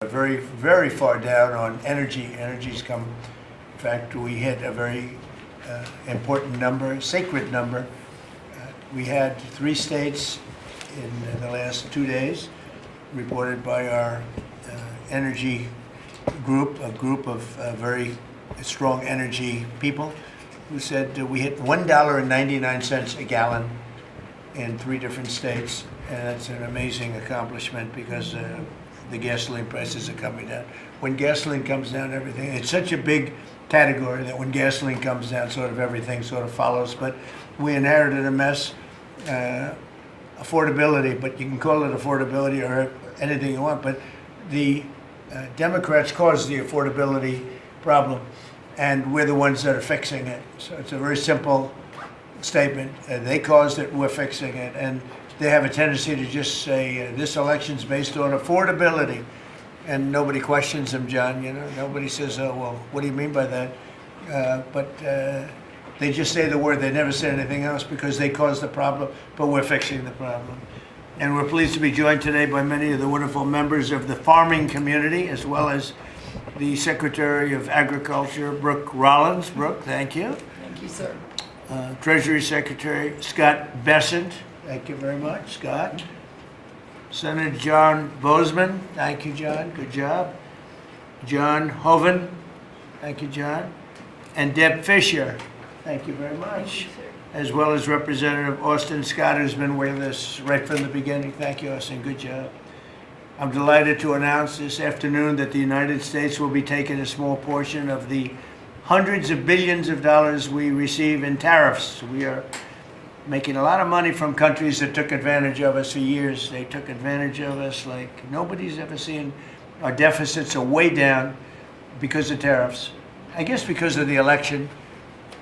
Very, very far down on energy. Energy's come, in fact, we hit a very important number, sacred number. We had 3 states in the last 2 days, reported by our energy group, a group of very strong energy people, who said we hit $1.99 a gallon in 3 different states. And that's an amazing accomplishment because the gasoline prices are coming down. When gasoline comes down, everything, it's such a big category that when gasoline comes down, sort of everything sort of follows. But we inherited a mess, affordability, but you can call it affordability or anything you want, but the Democrats caused the affordability problem, and we're the ones that are fixing it. So it's a very simple statement. They caused it, we're fixing it. And they have a tendency to just say this election's based on affordability, and nobody questions them, John. You know, nobody says, "Oh, well, what do you mean by that?" But they just say the word. They never say anything else because they caused the problem. But we're fixing the problem, and we're pleased to be joined today by many of the wonderful members of the farming community, as well as the Secretary of Agriculture, Brooke Rollins. Brooke, thank you. Thank you, sir. Treasury Secretary Scott Bessent. Thank you very much, Scott. Senator John Bozeman. Thank you, John. Good job. John Hoeven. Thank you, John. And Deb Fisher. Thank you very much. Thank you, sir. As well as Representative Austin Scott, who's been with us right from the beginning. Thank you, Austin. Good job. I'm delighted to announce this afternoon that the United States will be taking a small portion of the hundreds of billions of dollars we receive in tariffs. We are making a lot of money from countries that took advantage of us for years. They took advantage of us like nobody's ever seen. Our deficits are way down because of tariffs. I guess because of the election,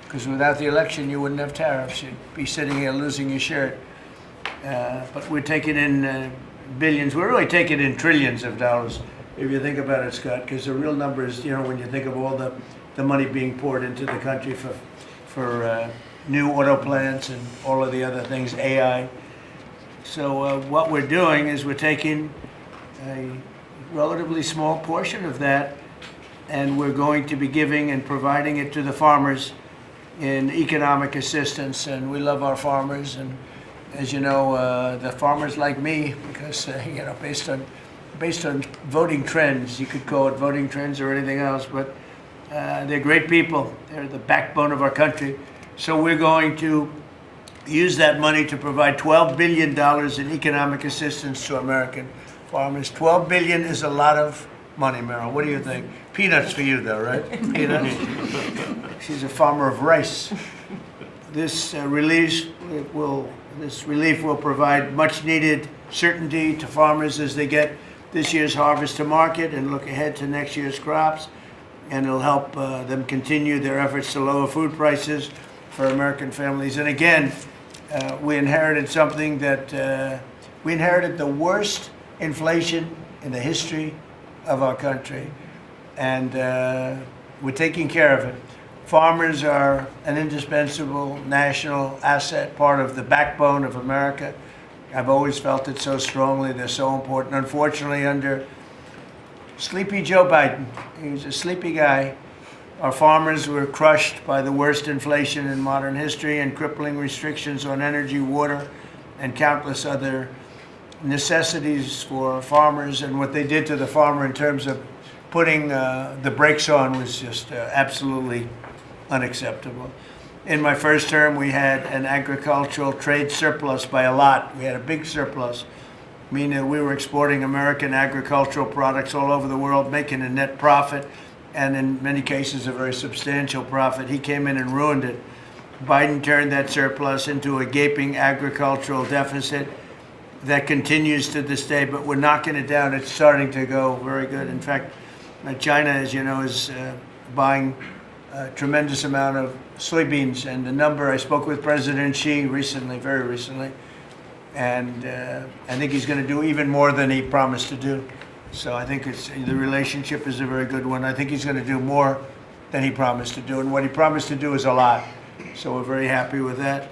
because without the election you wouldn't have tariffs. You'd be sitting here losing your shirt. But we're taking in billions. We're really taking in trillions of dollars, if you think about it, Scott, because the real number is, you know, when you think of all the money being poured into the country for new auto plants and all of the other things, AI. So what we're doing is we're taking a relatively small portion of that, and we're going to be giving and providing it to the farmers in economic assistance. And we love our farmers, and as you know, the farmers like me, because you know, based on voting trends, you could call it voting trends or anything else, but they're great people. They're the backbone of our country. So we're going to use that money to provide $12 billion in economic assistance to American farmers. $12 billion is a lot of money, Merrill. What do you think? Peanuts for you, though, right? Peanuts. She's a farmer of rice. This relief will provide much-needed certainty to farmers as they get this year's harvest to market and look ahead to next year's crops, and it'll help them continue their efforts to lower food prices for American families. And again, we inherited something that we inherited the worst inflation in the history of our country, and we're taking care of it. Farmers are an indispensable national asset, part of the backbone of America. I've always felt it so strongly. They're so important. Unfortunately, under sleepy Joe Biden, he was a sleepy guy, our farmers were crushed by the worst inflation in modern history and crippling restrictions on energy, water, and countless other necessities for farmers. And what they did to the farmer in terms of putting the brakes on was just absolutely unacceptable. In my first term, we had an agricultural trade surplus by a lot. We had a big surplus, meaning we were exporting American agricultural products all over the world, making a net profit, and in many cases a very substantial profit. He came in and ruined it. Biden turned that surplus into a gaping agricultural deficit that continues to this day, but we're knocking it down. It's starting to go very good. In fact, China, as you know, is buying a tremendous amount of soybeans, and the number, I spoke with President Xi recently, very recently, and I think he's going to do even more than he promised to do. So I think the relationship is a very good one. I think he's going to do more than he promised to do, and what he promised to do is a lot. So we're very happy with that.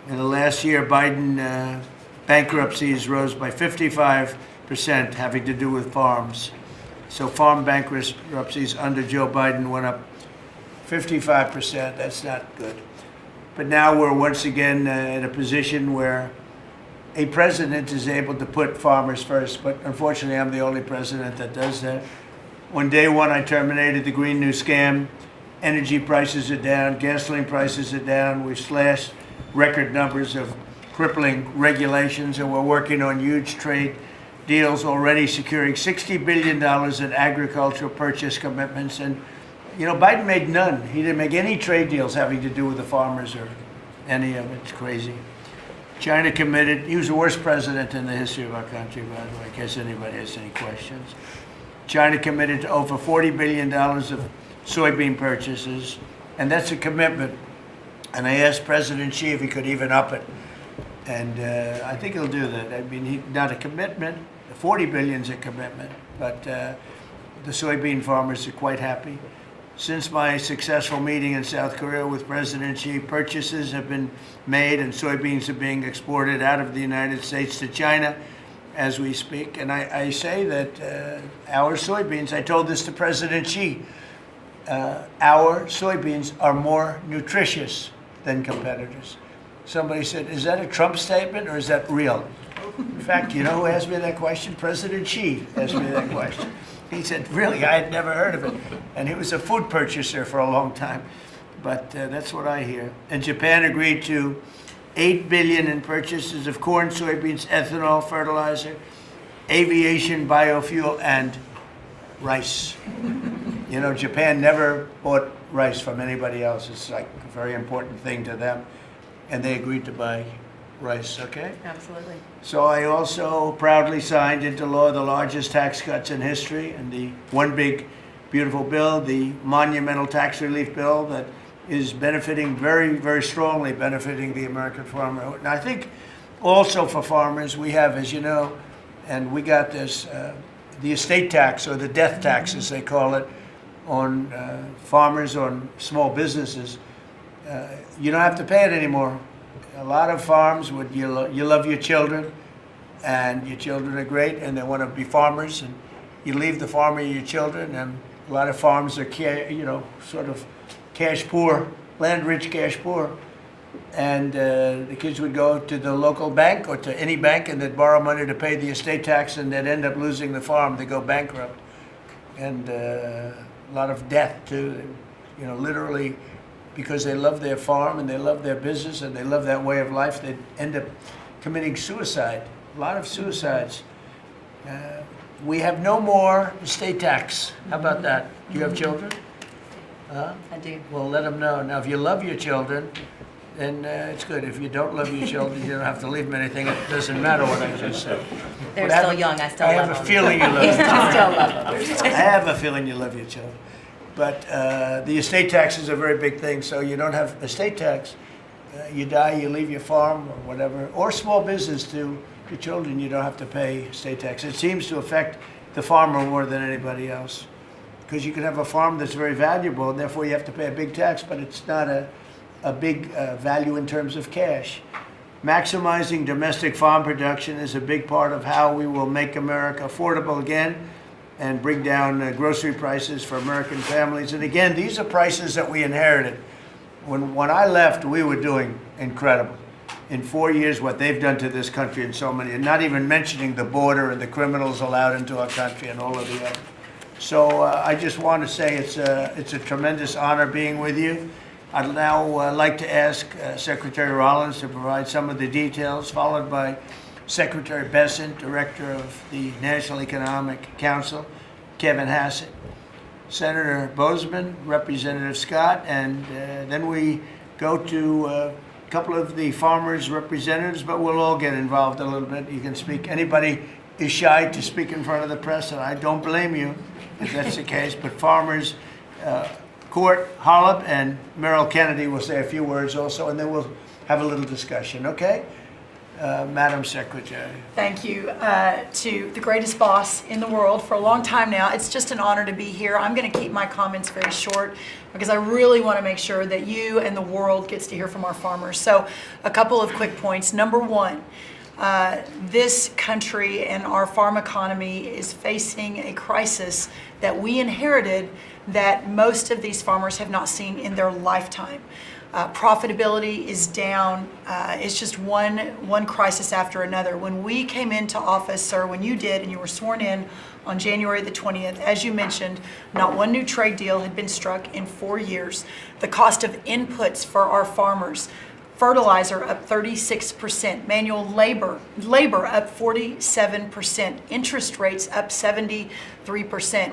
In the last year, Biden bankruptcies rose by 55%, having to do with farms. So farm bankruptcies under Joe Biden went up 55%. That's not good. But now we're once again in a position where a president is able to put farmers first. But unfortunately, I'm the only president that does that. On day one, I terminated the Green New Scam. Energy prices are down. Gasoline prices are down. We've slashed record numbers of crippling regulations, and we're working on huge trade deals, already securing $60 billion in agricultural purchase commitments. And, Biden made none. He didn't make any trade deals having to do with the farmers or any of it. It's crazy. China committed. He was the worst president in the history of our country, by the way, in case anybody has any questions. China committed to over $40 billion of soybean purchases, and that's a commitment. And I asked President Xi if he could even up it. And I think he'll do that. I mean, not a commitment. The 40 billion is a commitment, but the soybean farmers are quite happy. Since my successful meeting in South Korea with President Xi, purchases have been made and soybeans are being exported out of the United States to China as we speak. And I say that our soybeans, I told this to President Xi, our soybeans are more nutritious than competitors. Somebody said, is that a Trump statement or is that real? In fact, you know who asked me that question? President Xi asked me that question. He said, really, I had never heard of it. And he was a food purchaser for a long time. But that's what I hear. And Japan agreed to $8 billion in purchases of corn, soybeans, ethanol, fertilizer, aviation, biofuel, and rice. Japan never bought rice from anybody else. It's like a very important thing to them. And they agreed to buy rice, okay? Absolutely. So I also proudly signed into law the largest tax cuts in history, and the one big, beautiful bill, the monumental tax relief bill that is benefiting very, very strongly, benefiting the American farmer. And I think also for farmers, we have, as you know, and we got this, the estate tax, or the death tax, as they call it, on farmers, on small businesses. You don't have to pay it anymore. A lot of farms would you love your children, and your children are great, and they want to be farmers, and you leave the farm with your children, and a lot of farms are sort of cash poor, land rich, cash poor, and the kids would go to the local bank or to any bank, and they'd borrow money to pay the estate tax, and they'd end up losing the farm. They go bankrupt, and a lot of death too. Literally. Because they love their farm and they love their business and they love that way of life, they end up committing suicide. A lot of suicides. We have no more estate tax. How about that? Do you have children? I do. Well, let them know. Now, if you love your children, then it's good. If you don't love your children, you don't have to leave them anything. It doesn't matter what I just said. They're still young. I still love them. I have a feeling you love them. I still love them. I have a feeling you love your children. But the estate tax is a very big thing, so you don't have estate tax. You die, you leave your farm or whatever, or small business to your children, you don't have to pay estate tax. It seems to affect the farmer more than anybody else, because you can have a farm that's very valuable, and therefore you have to pay a big tax, but it's not a big value in terms of cash. Maximizing domestic farm production is a big part of how we will make America affordable again, and bring down grocery prices for American families. And again, these are prices that we inherited. When I left, we were doing incredible. In 4 years, what they've done to this country and so many, and not even mentioning the border and the criminals allowed into our country and all of the other. So I just want to say it's a tremendous honor being with you. I'd now like to ask Secretary Rollins to provide some of the details, followed by Secretary Bessent, Director of the National Economic Council, Kevin Hassett, Senator Bozeman, Representative Scott, and then we go to a couple of the farmers' representatives, but we'll all get involved a little bit. You can speak. Anybody is shy to speak in front of the press, and I don't blame you if that's the case, but farmers, Court Holub and Merrill Kennedy will say a few words also, and then we'll have a little discussion, okay? Madam Secretary. Thank you to the greatest boss in the world for a long time now. It's just an honor to be here. I'm going to keep my comments very short because I really want to make sure that you and the world gets to hear from our farmers. So a couple of quick points. Number one, this country and our farm economy is facing a crisis that we inherited that most of these farmers have not seen in their lifetime. Profitability is down. It's just one crisis after another. When we came into office, sir, when you did and you were sworn in on January the 20th, as you mentioned, not one new trade deal had been struck in 4 years. The cost of inputs for our farmers, fertilizer up 36%, manual labor up 47%, interest rates up 73%.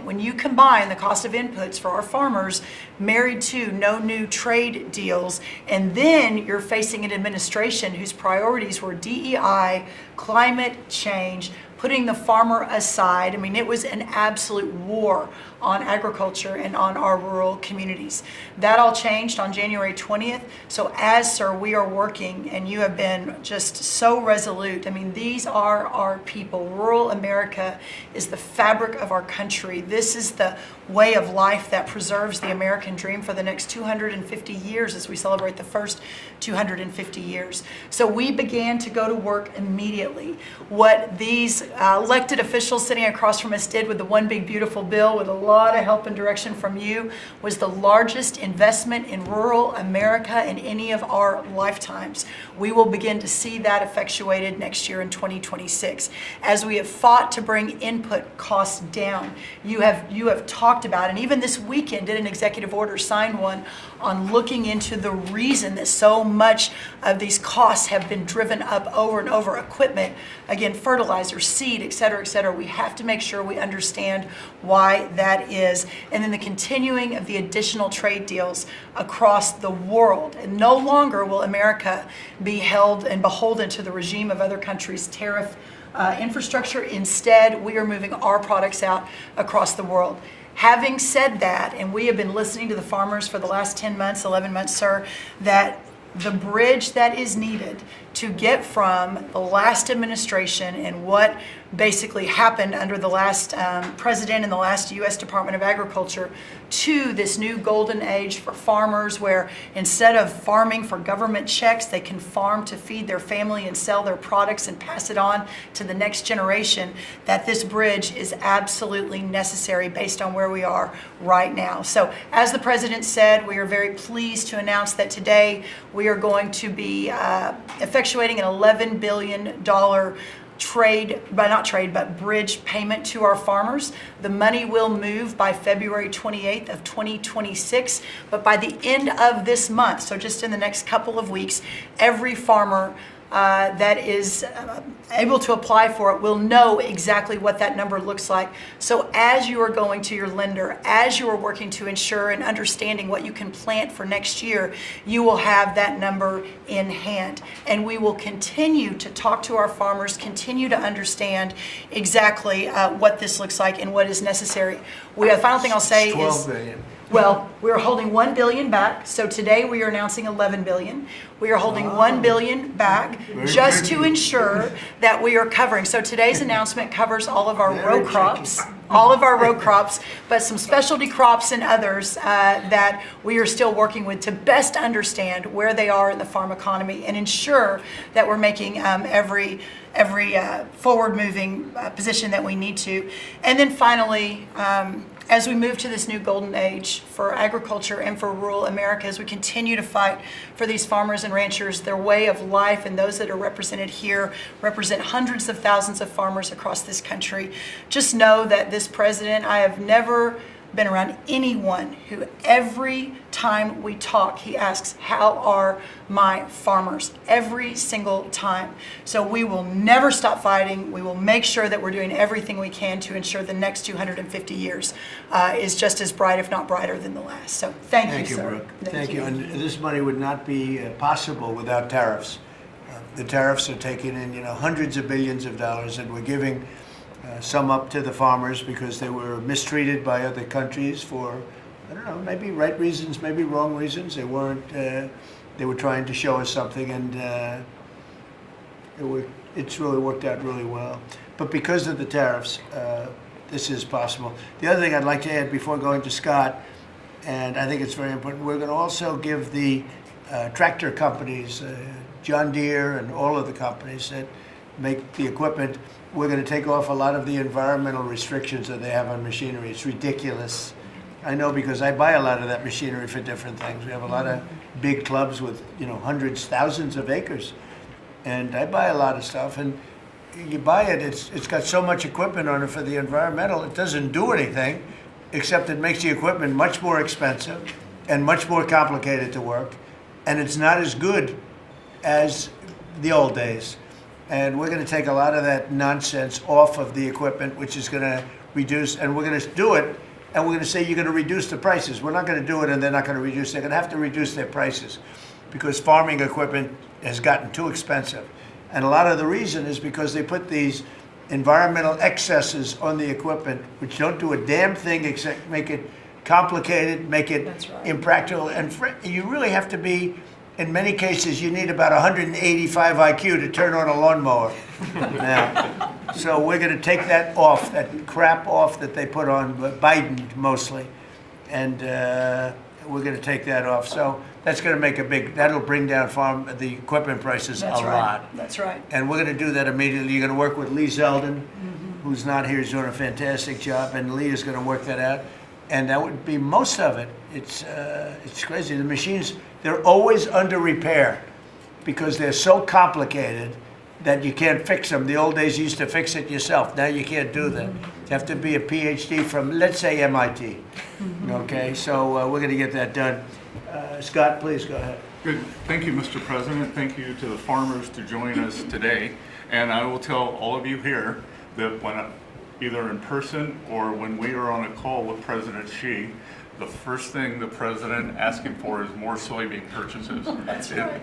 When you combine the cost of inputs for our farmers married to no new trade deals, and then you're facing an administration whose priorities were DEI, climate change, putting the farmer aside. I mean, it was an absolute war on agriculture and on our rural communities. That all changed on January 20th. So as, sir, we are working, and you have been just so resolute. I mean, these are our people. Rural America is the fabric of our country. This is the way of life that preserves the American dream for the next 250 years as we celebrate the first 250 years. So we began to go to work immediately. What these elected officials sitting across from us did with the One Big Beautiful Bill, with a lot of help and direction from you, was the largest investment in rural America in any of our lifetimes. We will begin to see that effectuated next year in 2026. As we have fought to bring input costs down, you have talked about, and even this weekend did an executive order, signed one, on looking into the reason that so much of these costs have been driven up over and over. Equipment, again, fertilizer, seed, et cetera, et cetera. We have to make sure we understand why that is. And then the continuing of the additional trade deals across the world. And no longer will America be held and beholden to the regime of other countries' tariff infrastructure. Instead, we are moving our products out across the world. Having said that, and we have been listening to the farmers for the last 10 months, 11 months, sir, that the bridge that is needed to get from the last administration and what basically happened under the last president and the last U.S. Department of Agriculture to this new golden age for farmers, where instead of farming for government checks, they can farm to feed their family and sell their products and pass it on to the next generation, that this bridge is absolutely necessary based on where we are right now. So as the president said, we are very pleased to announce that today we are going to be effectuating an $11 billion bridge payment to our farmers. The money will move by February 28th of 2026, but by the end of this month, so just in the next couple of weeks, every farmer that is able to apply for it will know exactly what that number looks like. So as you are going to your lender, as you are working to ensure and understanding what you can plant for next year, you will have that number in hand. And we will continue to talk to our farmers, continue to understand exactly what this looks like and what is necessary. The final thing I'll say is 12 billion. Well, we're holding $1 billion back. So today we are announcing $11 billion. We are holding $1 billion back just to ensure that we are covering. So today's announcement covers all of our row crops, but some specialty crops and others that we are still working with to best understand where they are in the farm economy and ensure that we're making every forward-moving position that we need to. And then finally, as we move to this new golden age for agriculture and for rural America, as we continue to fight for these farmers and ranchers, their way of life, and those that are represented here represent hundreds of thousands of farmers across this country. Just know that this president, I have never been around anyone who every time we talk, he asks, how are my farmers? Every single time. So we will never stop fighting. We will make sure that we're doing everything we can to ensure the next 250 years is just as bright, if not brighter, than the last. So thank you, sir. Brooke. Thank you. And this money would not be possible without tariffs. The tariffs are taking in, hundreds of billions of dollars, and we're giving some up to the farmers because they were mistreated by other countries for, I don't know, maybe right reasons, maybe wrong reasons. They weren't. They were trying to show us something, and it's really worked out really well. But because of the tariffs, this is possible. The other thing I'd like to add before going to Scott, and I think it's very important, we're going to also give the tractor companies, John Deere and all of the companies that make the equipment. We're going to take off a lot of the environmental restrictions that they have on machinery. It's ridiculous. I know because I buy a lot of that machinery for different things. We have a lot of big clubs with, hundreds, thousands of acres. And I buy a lot of stuff, and you buy it, it's got so much equipment on it for the environmental, it doesn't do anything, except it makes the equipment much more expensive and much more complicated to work, and it's not as good as the old days. And we're going to take a lot of that nonsense off of the equipment, which is going to reduce, and we're going to do it, and we're going to say you're going to reduce the prices. We're not going to do it and they're not going to reduce. They're going to have to reduce their prices because farming equipment has gotten too expensive. And a lot of the reason is because they put these environmental excesses on the equipment, which don't do a damn thing except make it complicated, make it impractical. And you really have to be, in many cases, you need about 185 IQ to turn on a lawnmower now. So we're going to take that off, that crap off that they put on Biden mostly. And we're going to take that off. So that's going to make that'll bring down the equipment prices a lot. That's right. And we're going to do that immediately. You're going to work with Lee Zeldin, who's not here, he's doing a fantastic job, and Lee is going to work that out. And that would be most of it. It's crazy. The machines, they're always under repair because they're so complicated that you can't fix them. The old days you used to fix it yourself. Now you can't do that. You have to be a PhD from, let's say, MIT. Okay, so we're going to get that done. Scott, please go ahead. Good. Thank you, Mr. President. Thank you to the farmers to join us today. And I will tell all of you here that when either in person or when we are on a call with President Xi, the first thing the president asking for is more soybean purchases. That's right.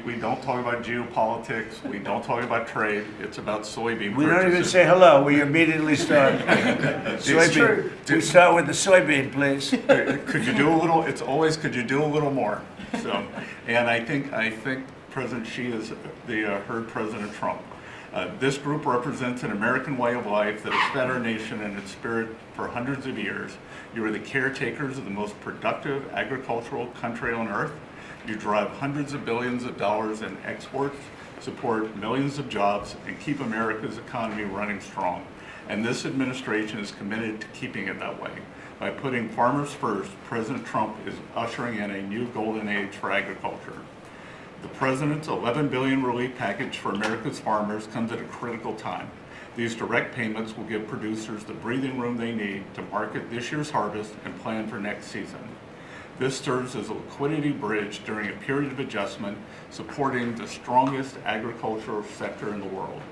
We don't talk about geopolitics. We don't talk about trade. It's about soybean We purchases. don't even say hello. We immediately start. Soybean. We start with the soybean, please. Could you do a little? It's always could you do a little more? So, and I think President Xi has heard President Trump. This group represents an American way of life that has fed our nation and its spirit for hundreds of years. You are the caretakers of the most productive agricultural country on earth. You drive hundreds of billions of dollars in exports, support millions of jobs, and keep America's economy running strong. And this administration is committed to keeping it that way. By putting farmers first, President Trump is ushering in a new golden age for agriculture. The President's $11 billion relief package for America's farmers comes at a critical time. These direct payments will give producers the breathing room they need to market this year's harvest and plan for next season. This serves as a liquidity bridge during a period of adjustment, supporting the strongest agricultural sector in the world.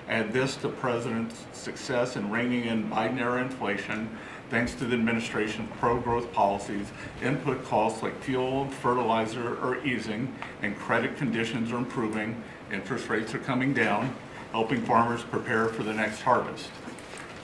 Add this to President's success in reining in Biden-era inflation, thanks to the administration's pro-growth policies, input costs like fuel and fertilizer are easing, and credit conditions are improving, interest rates are coming down, helping farmers prepare for the next harvest.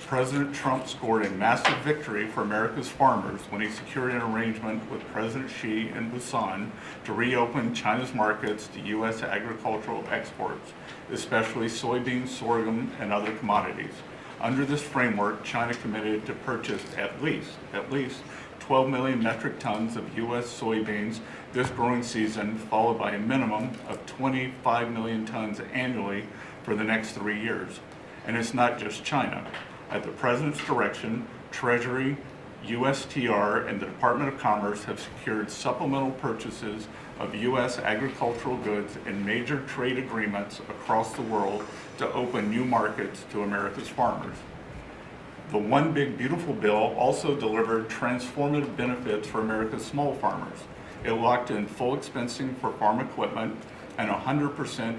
President Trump scored a massive victory for America's farmers when he secured an arrangement with President Xi in Busan to reopen China's markets to U.S. agricultural exports, especially soybeans, sorghum, and other commodities. Under this framework, China committed to purchase at least 12 million metric tons of U.S. soybeans this growing season, followed by a minimum of 25 million tons annually for the next 3 years. And it's not just China. At the President's direction, Treasury, USTR, and the Department of Commerce have secured supplemental purchases of U.S. agricultural goods in major trade agreements across the world to open new markets to America's farmers. The One Big Beautiful Bill also delivered transformative benefits for America's small farmers. It locked in full expensing for farm equipment and 100%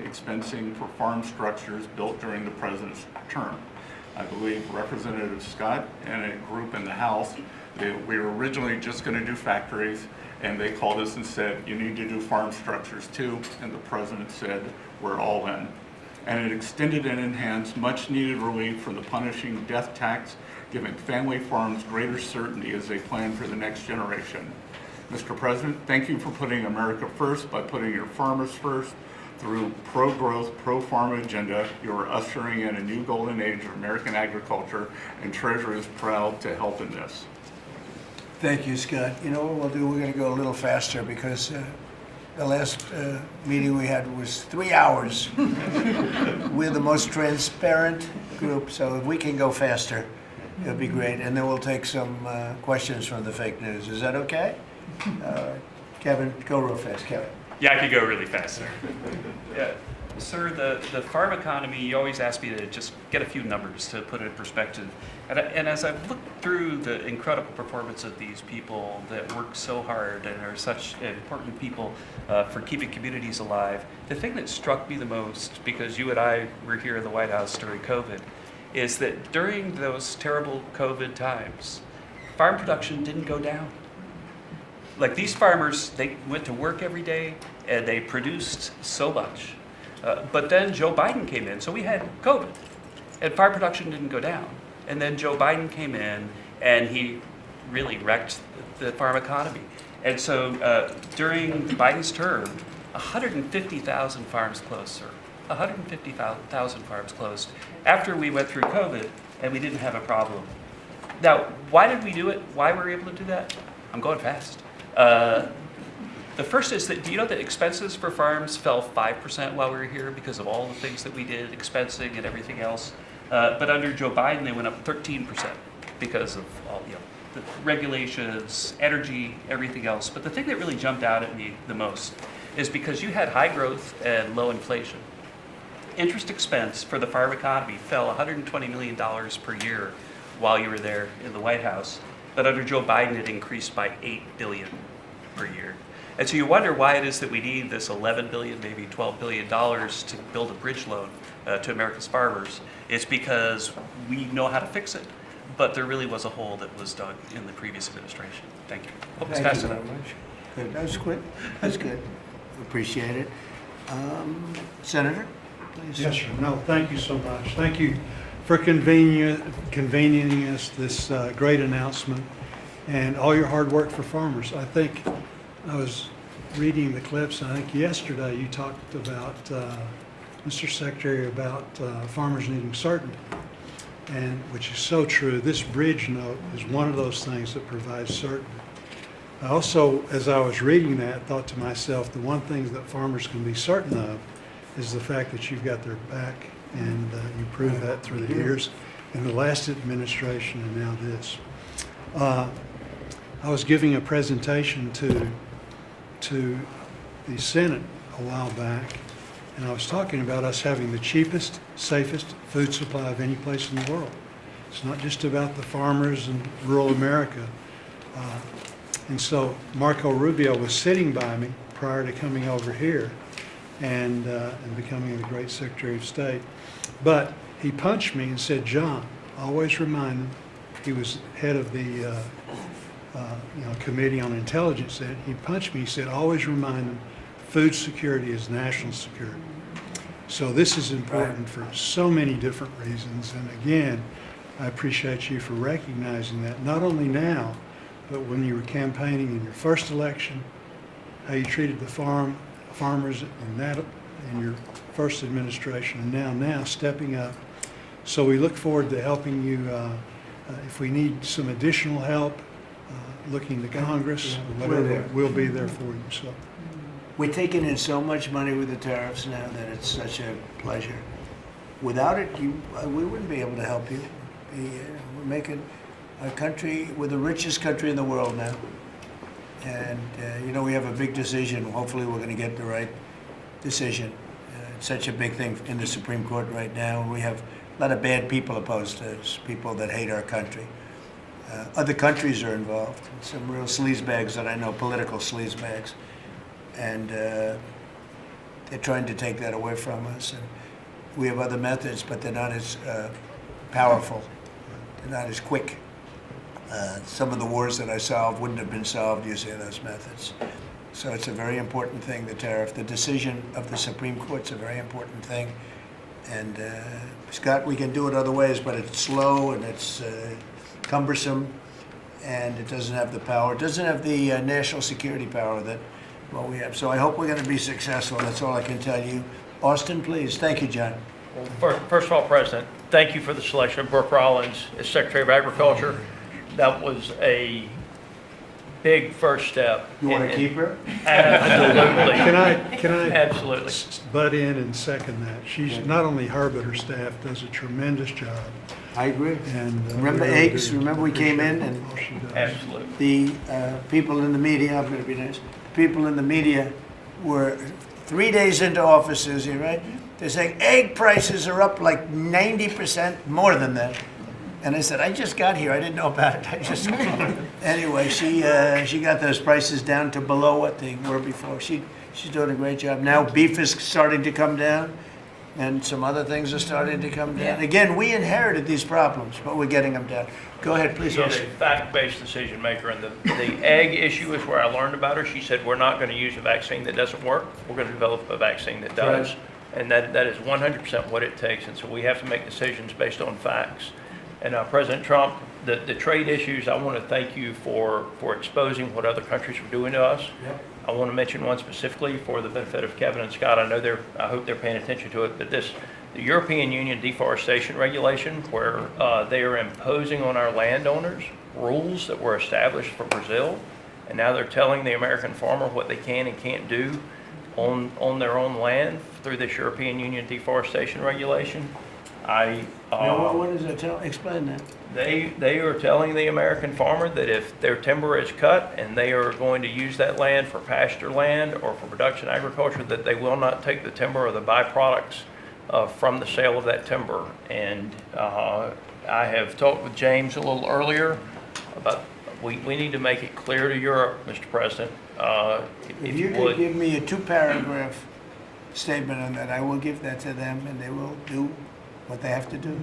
expensing for farm structures built during the President's term. I believe Representative Scott and a group in the House, we were originally just going to do factories, and they called us and said, you need to do farm structures too, and the President said, we're all in. And it extended and enhanced much needed relief from the punishing death tax, giving family farms greater certainty as they plan for the next generation. Mr. President, thank you for putting America first by putting your farmers first. Through pro-growth, pro-farm agenda, you are ushering in a new golden age of American agriculture, and Treasury is proud to help in this. Thank you, Scott. You know what we'll do? We're going to go a little faster because The last meeting we had was 3 hours. We're the most transparent group, so if we can go faster, it'll be great. And then we'll take some questions from the fake news. Is that okay? Kevin, go real fast, Kevin. Yeah, I could go really fast, sir. Yeah. Sir, the farm economy, you always ask me to just get a few numbers to put it in perspective. And as I've looked through the incredible performance of these people that work so hard and are such important people for keeping communities alive, the thing that struck me the most, because you and I were here in the White House during COVID, is that during those terrible COVID times, farm production didn't go down. Like these farmers, they went to work every day and they produced so much. But then Joe Biden came in, so we had COVID, and farm production didn't go down. And then Joe Biden came in, and he really wrecked the farm economy. And so during Biden's term, 150,000 farms closed, sir. 150,000 farms closed after we went through COVID, and we didn't have a problem. Now, why did we do it? Why were we able to do that? I'm going fast. The first is that, do you know that expenses for farms fell 5% while we were here because of all the things that we did, expensing and everything else? But under Joe Biden, they went up 13% because of all, the regulations, energy, everything else. But the thing that really jumped out at me the most is because you had high growth and low inflation. Interest expense for the farm economy fell $120 million per year while you were there in the White House. But under Joe Biden, it increased by $8 billion per year. And so you wonder why it is that we need this $11 billion, maybe $12 billion to build a bridge loan to America's farmers. It's because we know how to fix it, but there really was a hole that was dug in the previous administration. Thank you. Hope it's Thank fast you very enough. much. Good. That was quick. That's good. Appreciate it. Senator, please. Yes, sir. No, thank you so much. Thank you for convening us this great announcement and all your hard work for farmers. I think I was reading the clips, and I think yesterday you talked about, Mr. Secretary, about farmers needing certainty, and which is so true. This bridge note is one of those things that provides certainty. I also, as I was reading that, thought to myself, the one thing that farmers can be certain of is the fact that you've got their back, and you proved that through the years in the last administration and now this. I was giving a presentation to the Senate a while back, and I was talking about us having the cheapest, safest food supply of any place in the world. It's not just about the farmers in rural America. And so Marco Rubio was sitting by me prior to coming over here and becoming the great Secretary of State. But he punched me and said, "John, always remind him," he was head of the Committee on Intelligence. He punched me, he said, "Always remind them, food security is national security." So this is important for so many different reasons. And again, I appreciate you for recognizing that, not only now, but when you were campaigning in your first election, how you treated the farmers in your first administration, and now stepping up. So we look forward to helping you. If we need some additional help, looking to Congress, whatever, we'll be there for you. So We're taking in so much money with the tariffs now that it's such a pleasure. Without it, we wouldn't be able to help you. We're making our country, we're the richest country in the world now. And, we have a big decision. Hopefully we're going to get the right decision. It's such a big thing in the Supreme Court right now. And we have a lot of bad people opposed to us, people that hate our country. Other countries are involved, some real sleazebags that I know, political sleazebags. And they're trying to take that away from us. And we have other methods, but they're not as powerful. They're not as quick. Some of the wars that I solved wouldn't have been solved using those methods. So it's a very important thing, the tariff. The decision of the Supreme Court's a very important thing. And Scott, we can do it other ways, but it's slow and it's cumbersome, and it doesn't have the power. It doesn't have the national security power that we have. So I hope we're going to be successful. That's all I can tell you. Austin, please. Thank you, John. Well, first of all, President, thank you for the selection of Brooke Rollins as Secretary of Agriculture. That was a big first step. You want to And- keep her? Absolutely. Can I Absolutely. butt in and second that? She's, not only her, but her staff does a tremendous job. I agree. And Remember we really eggs? do Remember we came in appreciate and all she does. Absolutely. the people in the media, I'm going to be nice, the people in the media were 3 days into offices here, right? They're saying egg prices are up like 90% more than that. And I said, I just got here. I didn't know about it. I just anyway. She got those prices down to below what they were before. She's doing a great job. Now beef is starting to come down, and some other things are starting to come down. Again, we inherited these problems, but we're getting them down. Go ahead, please. She is a fact-based decision maker, and the egg issue is where I learned about her. She said, we're not going to use a vaccine that doesn't work. We're going to develop a vaccine that does. Right. And that is 100% what it takes. And so we have to make decisions based on facts. And President Trump, the trade issues, I want to thank you for exposing what other countries are doing to us. Yep. I want to mention one specifically for the benefit of Kevin and Scott. I hope they're paying attention to it, but the European Union deforestation regulation, where they are imposing on our landowners rules that were established for Brazil, and now they're telling the American farmer what they can and can't do on their own land through this European Union deforestation regulation. Now, what does that tell? Explain that. They are telling the American farmer that if their timber is cut and they are going to use that land for pasture land or for production agriculture, that they will not take the timber or the byproducts from the sale of that timber. And I have talked with James a little earlier about we need to make it clear to Europe, Mr. President, If you could would. give me a 2-paragraph statement on that, I will give that to them, and they will do what they have to do.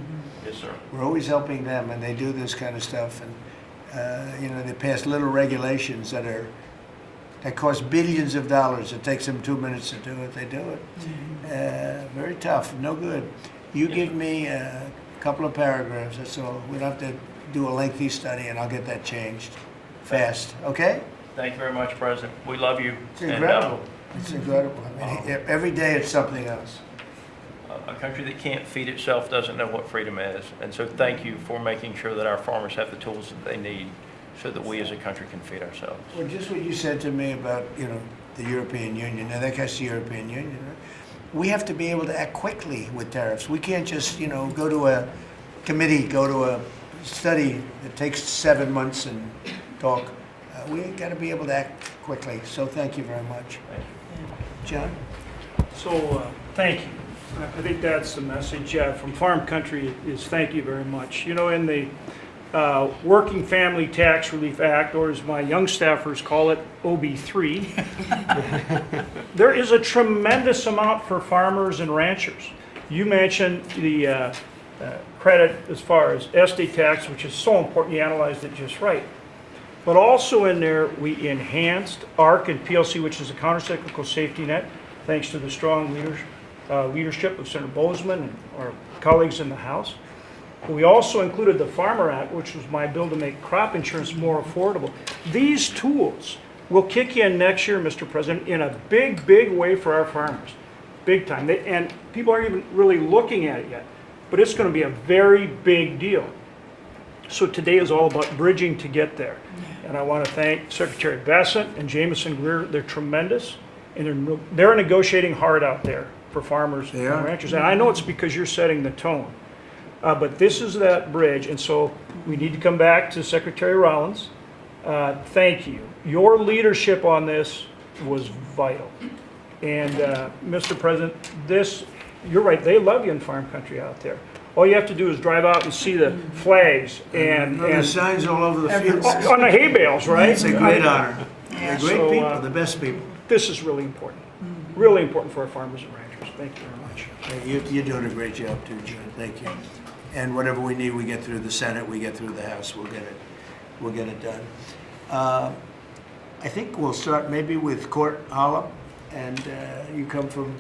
Yes, sir. We're always helping them, and they do this kind of stuff. And they pass little regulations that cost billions of dollars. It takes them 2 minutes to do it. They do it. Very tough. No good. You give me a couple of paragraphs. That's all. We don't have to do a lengthy study, and I'll get that changed fast. Okay? Thank you very much, President. We love you. It's incredible. It's incredible. I mean, every day it's something else. A country that can't feed itself doesn't know what freedom is. And so thank you for making sure that our farmers have the tools that they need so that we as a country can feed ourselves. Well, just what you said to me about, the European Union. Now, that guy's the European Union, right? We have to be able to act quickly with tariffs. We can't just, go to a committee, go to a study that takes 7 months and talk. We got to be able to act quickly. So thank you very much. Thank you. John? So, thank you. I think that's the message from Farm Country is thank you very much. In the Working Family Tax Relief Act, or as my young staffers call it, OB3, there is a tremendous amount for farmers and ranchers. You mentioned the credit as far as estate tax, which is so important. You analyzed it just right. But also in there, we enhanced ARC and PLC, which is a countercyclical safety net, thanks to the strong leadership of Senator Bozeman and our colleagues in the House. We also included the Farmer Act, which was my bill to make crop insurance more affordable. These tools will kick in next year, Mr. President, in a big, big way for our farmers. Big time. And people aren't even really looking at it yet. But it's going to be a very big deal. So today is all about bridging to get there. And I want to thank Secretary Bassett and Jameson Greer. They're tremendous. And they're negotiating hard out there for farmers and ranchers. And I know it's because you're setting the tone. But this is that bridge. And so we need to come back to Secretary Rollins. Thank you. Your leadership on this was vital. And Mr. President, you're right, they love you in Farm Country out there. All you have to do is drive out and see the flags and the signs all over the fields. on the hay bales, right? It's a great honor. They're great So, people, the best people. This is really important. Really important for our farmers and ranchers. Thank you very much. Hey, you're doing a great job too, John. Thank you. And whatever we need, we get through the Senate, we get through the House, we'll get it done. I think we'll start maybe with Court Hollow, and you come from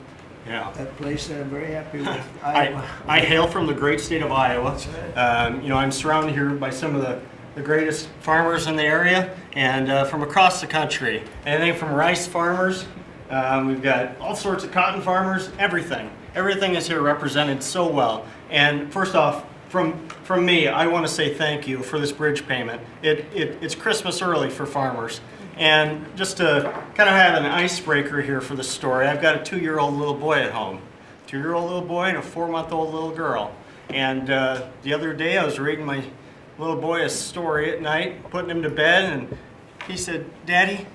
that place that I'm very happy with. I hail from the great state of Iowa. I'm surrounded here by some of the greatest farmers in the area and from across the country. Anything from rice farmers, we've got all sorts of cotton farmers, everything. Everything is here represented so well. And first off, from me, I want to say thank you for this bridge payment. It's Christmas early for farmers. And just to kind of have an icebreaker here for the story, I've got a 2-year-old little boy at home. 2-year-old little boy and a 4-month-old little girl. And the other day I was reading my little boy a story at night, putting him to bed, and he said, "Daddy,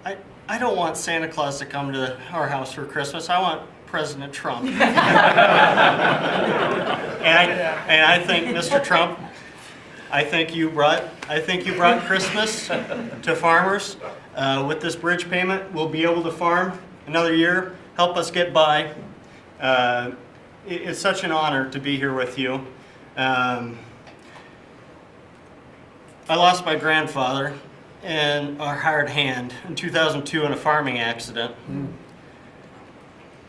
I don't want Santa Claus to come to our house for Christmas. I want President Trump." And I think, Mr. Trump, I think you brought Christmas to farmers. With this bridge payment, we'll be able to farm another year, help us get by. It's such an honor to be here with you. I lost my grandfather and a hired hand in 2002 in a farming accident.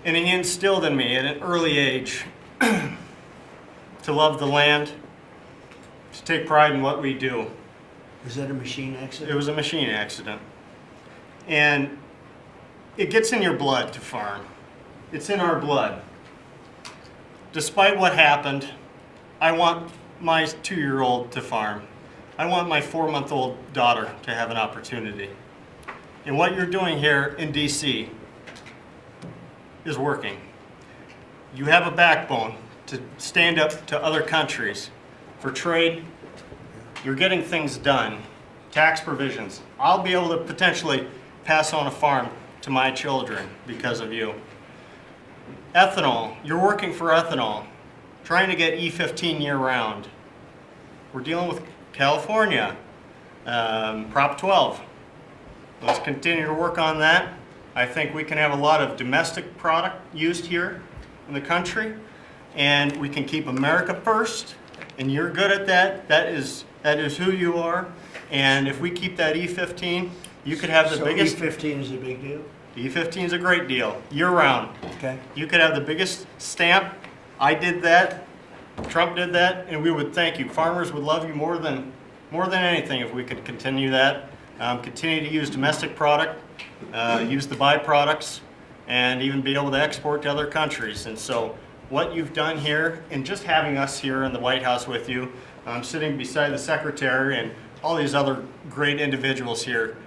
And he instilled in me at an early age to love the land, to take pride in what we do. Was that a machine accident? It was a machine accident. And it gets in your blood to farm. It's in our blood. Despite what happened, I want my 2-year-old to farm. I want my 4-month-old daughter to have an opportunity. And what you're doing here in DC is working. You have a backbone to stand up to other countries for trade. You're getting things done. Tax provisions. I'll be able to potentially pass on a farm to my children because of you. Ethanol. You're working for ethanol. Trying to get E15 year-round. We're dealing with California, Prop 12. Let's continue to work on that. I think we can have a lot of domestic product used here in the country, and we can keep America first, and you're good at that. That is who you are. And if we keep that E15, you could have the biggest... E15 is a big deal? E15 is a great deal, year-round. Okay. You could have the biggest stamp. I did that. Trump did that, and we would thank you. Farmers would love you more than anything if we could continue that. Continue to use domestic product, use the byproducts, and even be able to export to other countries. And so what you've done here, and just having us here in the White House with you, sitting beside the Secretary and all these other great individuals here,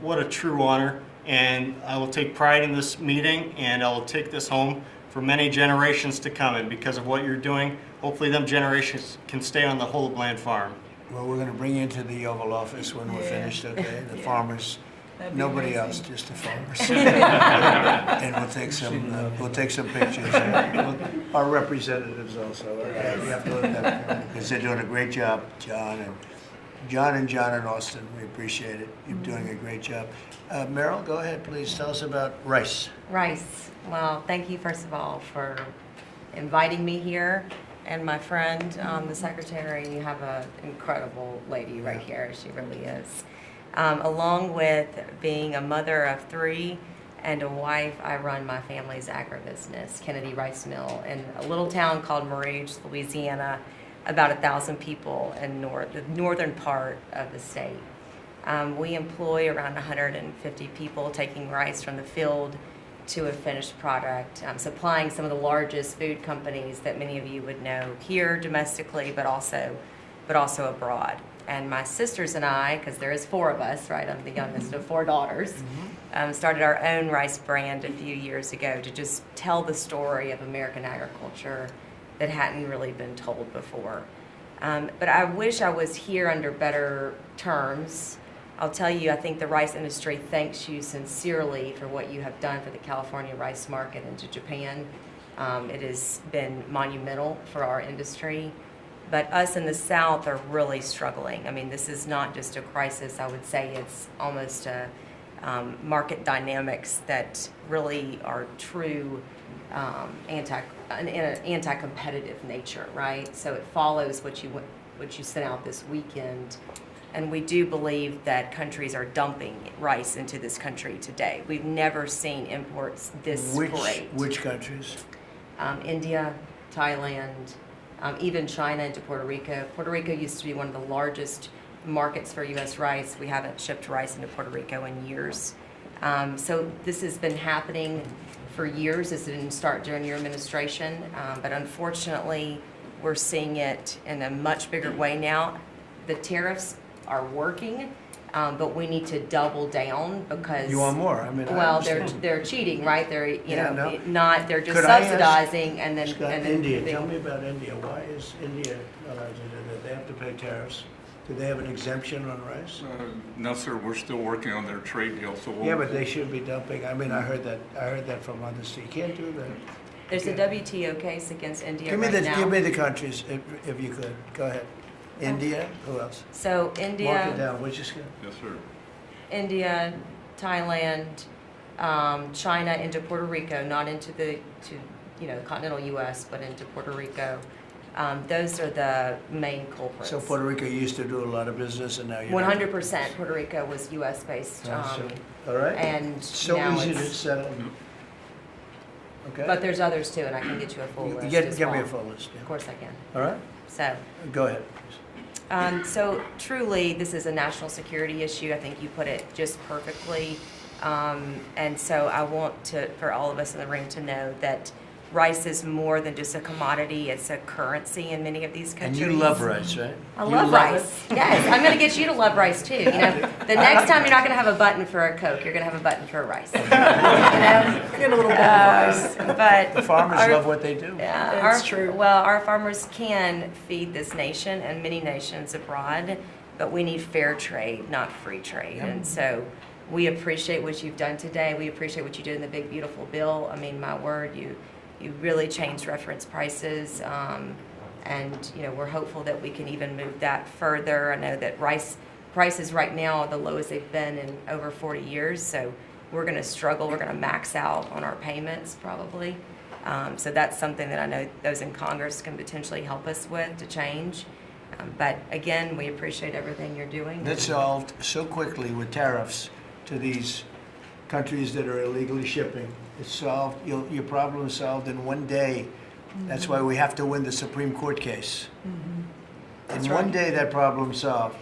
what a true honor. And I will take pride in this meeting, and I will take this home for many generations to come. And because of what you're doing, hopefully them generations can stay on the whole Bland farm. Well, we're going to bring you into the Oval Office when we're finished, okay? The farmers, nobody else, just the farmers. And we'll take some pictures. Our representatives also. We have to let them, because they're doing a great job, John and Austin. We appreciate it. You're doing a great job. Meryl, go ahead, please. Tell us about rice. Rice. Well, thank you, first of all, for inviting me here. And my friend, the secretary, you have an incredible lady right here. She really is. Along with being a mother of 3 and a wife, I run my family's agribusiness, Kennedy Rice Mill, in a little town called Rouge, Louisiana, about 1,000 people in the northern part of the state. We employ around 150 people taking rice from the field to a finished product, supplying some of the largest food companies that many of you would know here domestically, but also abroad. And my sisters and I, because there is 4 of us, right? I'm the youngest of 4 daughters, started our own rice brand a few years ago to just tell the story of American agriculture that hadn't really been told before. But I wish I was here under better terms. I'll tell you, I think the rice industry thanks you sincerely for what you have done for the California rice market into Japan. It has been monumental for our industry. But us in the South are really struggling. I mean, this is not just a crisis. I would say it's almost a market dynamics that really are true in an anti-competitive nature, right? So it follows what you sent out this weekend. And we do believe that countries are dumping rice into this country today. We've never seen imports this great. Which countries? India, Thailand, even China into Puerto Rico. Puerto Rico used to be one of the largest markets for U.S. rice. We haven't shipped rice into Puerto Rico in years. So this has been happening for years. This didn't start during your administration, but unfortunately, We're seeing it in a much bigger way now. The tariffs are working, but we need to double down because. You want more? I mean, I Well, understand. they're cheating, right? They're, Yeah, no. not, they're just Could I ask- subsidizing and then. Scott, and then India, they- tell me about India. Why is India allowed to do that? They have to pay tariffs. Do they have an exemption on rice? No, sir, we're still working on their trade deal, so we'll. Yeah, but they should be dumping. I mean, I heard that from London. So you can't do that. There's a Okay. WTO case against India Give me right give me now. the countries, if you could. Go ahead. India, who else? So Mark it India, down, which is good. Yes, sir. India, Thailand, China into Puerto Rico, not into the continental U.S., but into Puerto Rico. Those are the main culprits. So Puerto Rico used to do a lot of business and now you're. 100% Puerto Rico was U.S. based, All right. and So now easy to it's. settle. Okay. But there's others too, and I can get you a full You list Get as me a well. full list, Of yeah. course I can. All right, So. go ahead. So truly, this is a national security issue. I think you put it just perfectly. And so I want for all of us in the room to know that rice is more than just a commodity. It's a currency in many of these And countries. you love rice, right? I You love it? rice. Yes, I'm going to get you to love rice too. The next time you're not going to have a button for a Coke, you're going to have a button for rice. Get a little bit of rice. But The farmers our- love what they do. yeah, It's true. Well, our farmers can feed this nation and many nations abroad, but we need fair trade, not free trade. And so we appreciate what you've done today. We appreciate what you did in the big, beautiful bill. I mean, my word, you really changed reference prices. And, we're hopeful that we can even move that further. I know that rice prices right now are the lowest they've been in over 40 years. So we're going to struggle. We're going to max out on our payments probably. So that's something that I know those in Congress can potentially help us with to change. But again, we appreciate everything you're doing. That's solved so quickly with tariffs to these countries that are illegally shipping. It's solved, your problem is solved in one day. That's why we have to win the Supreme Court case. In one day, that problem's solved.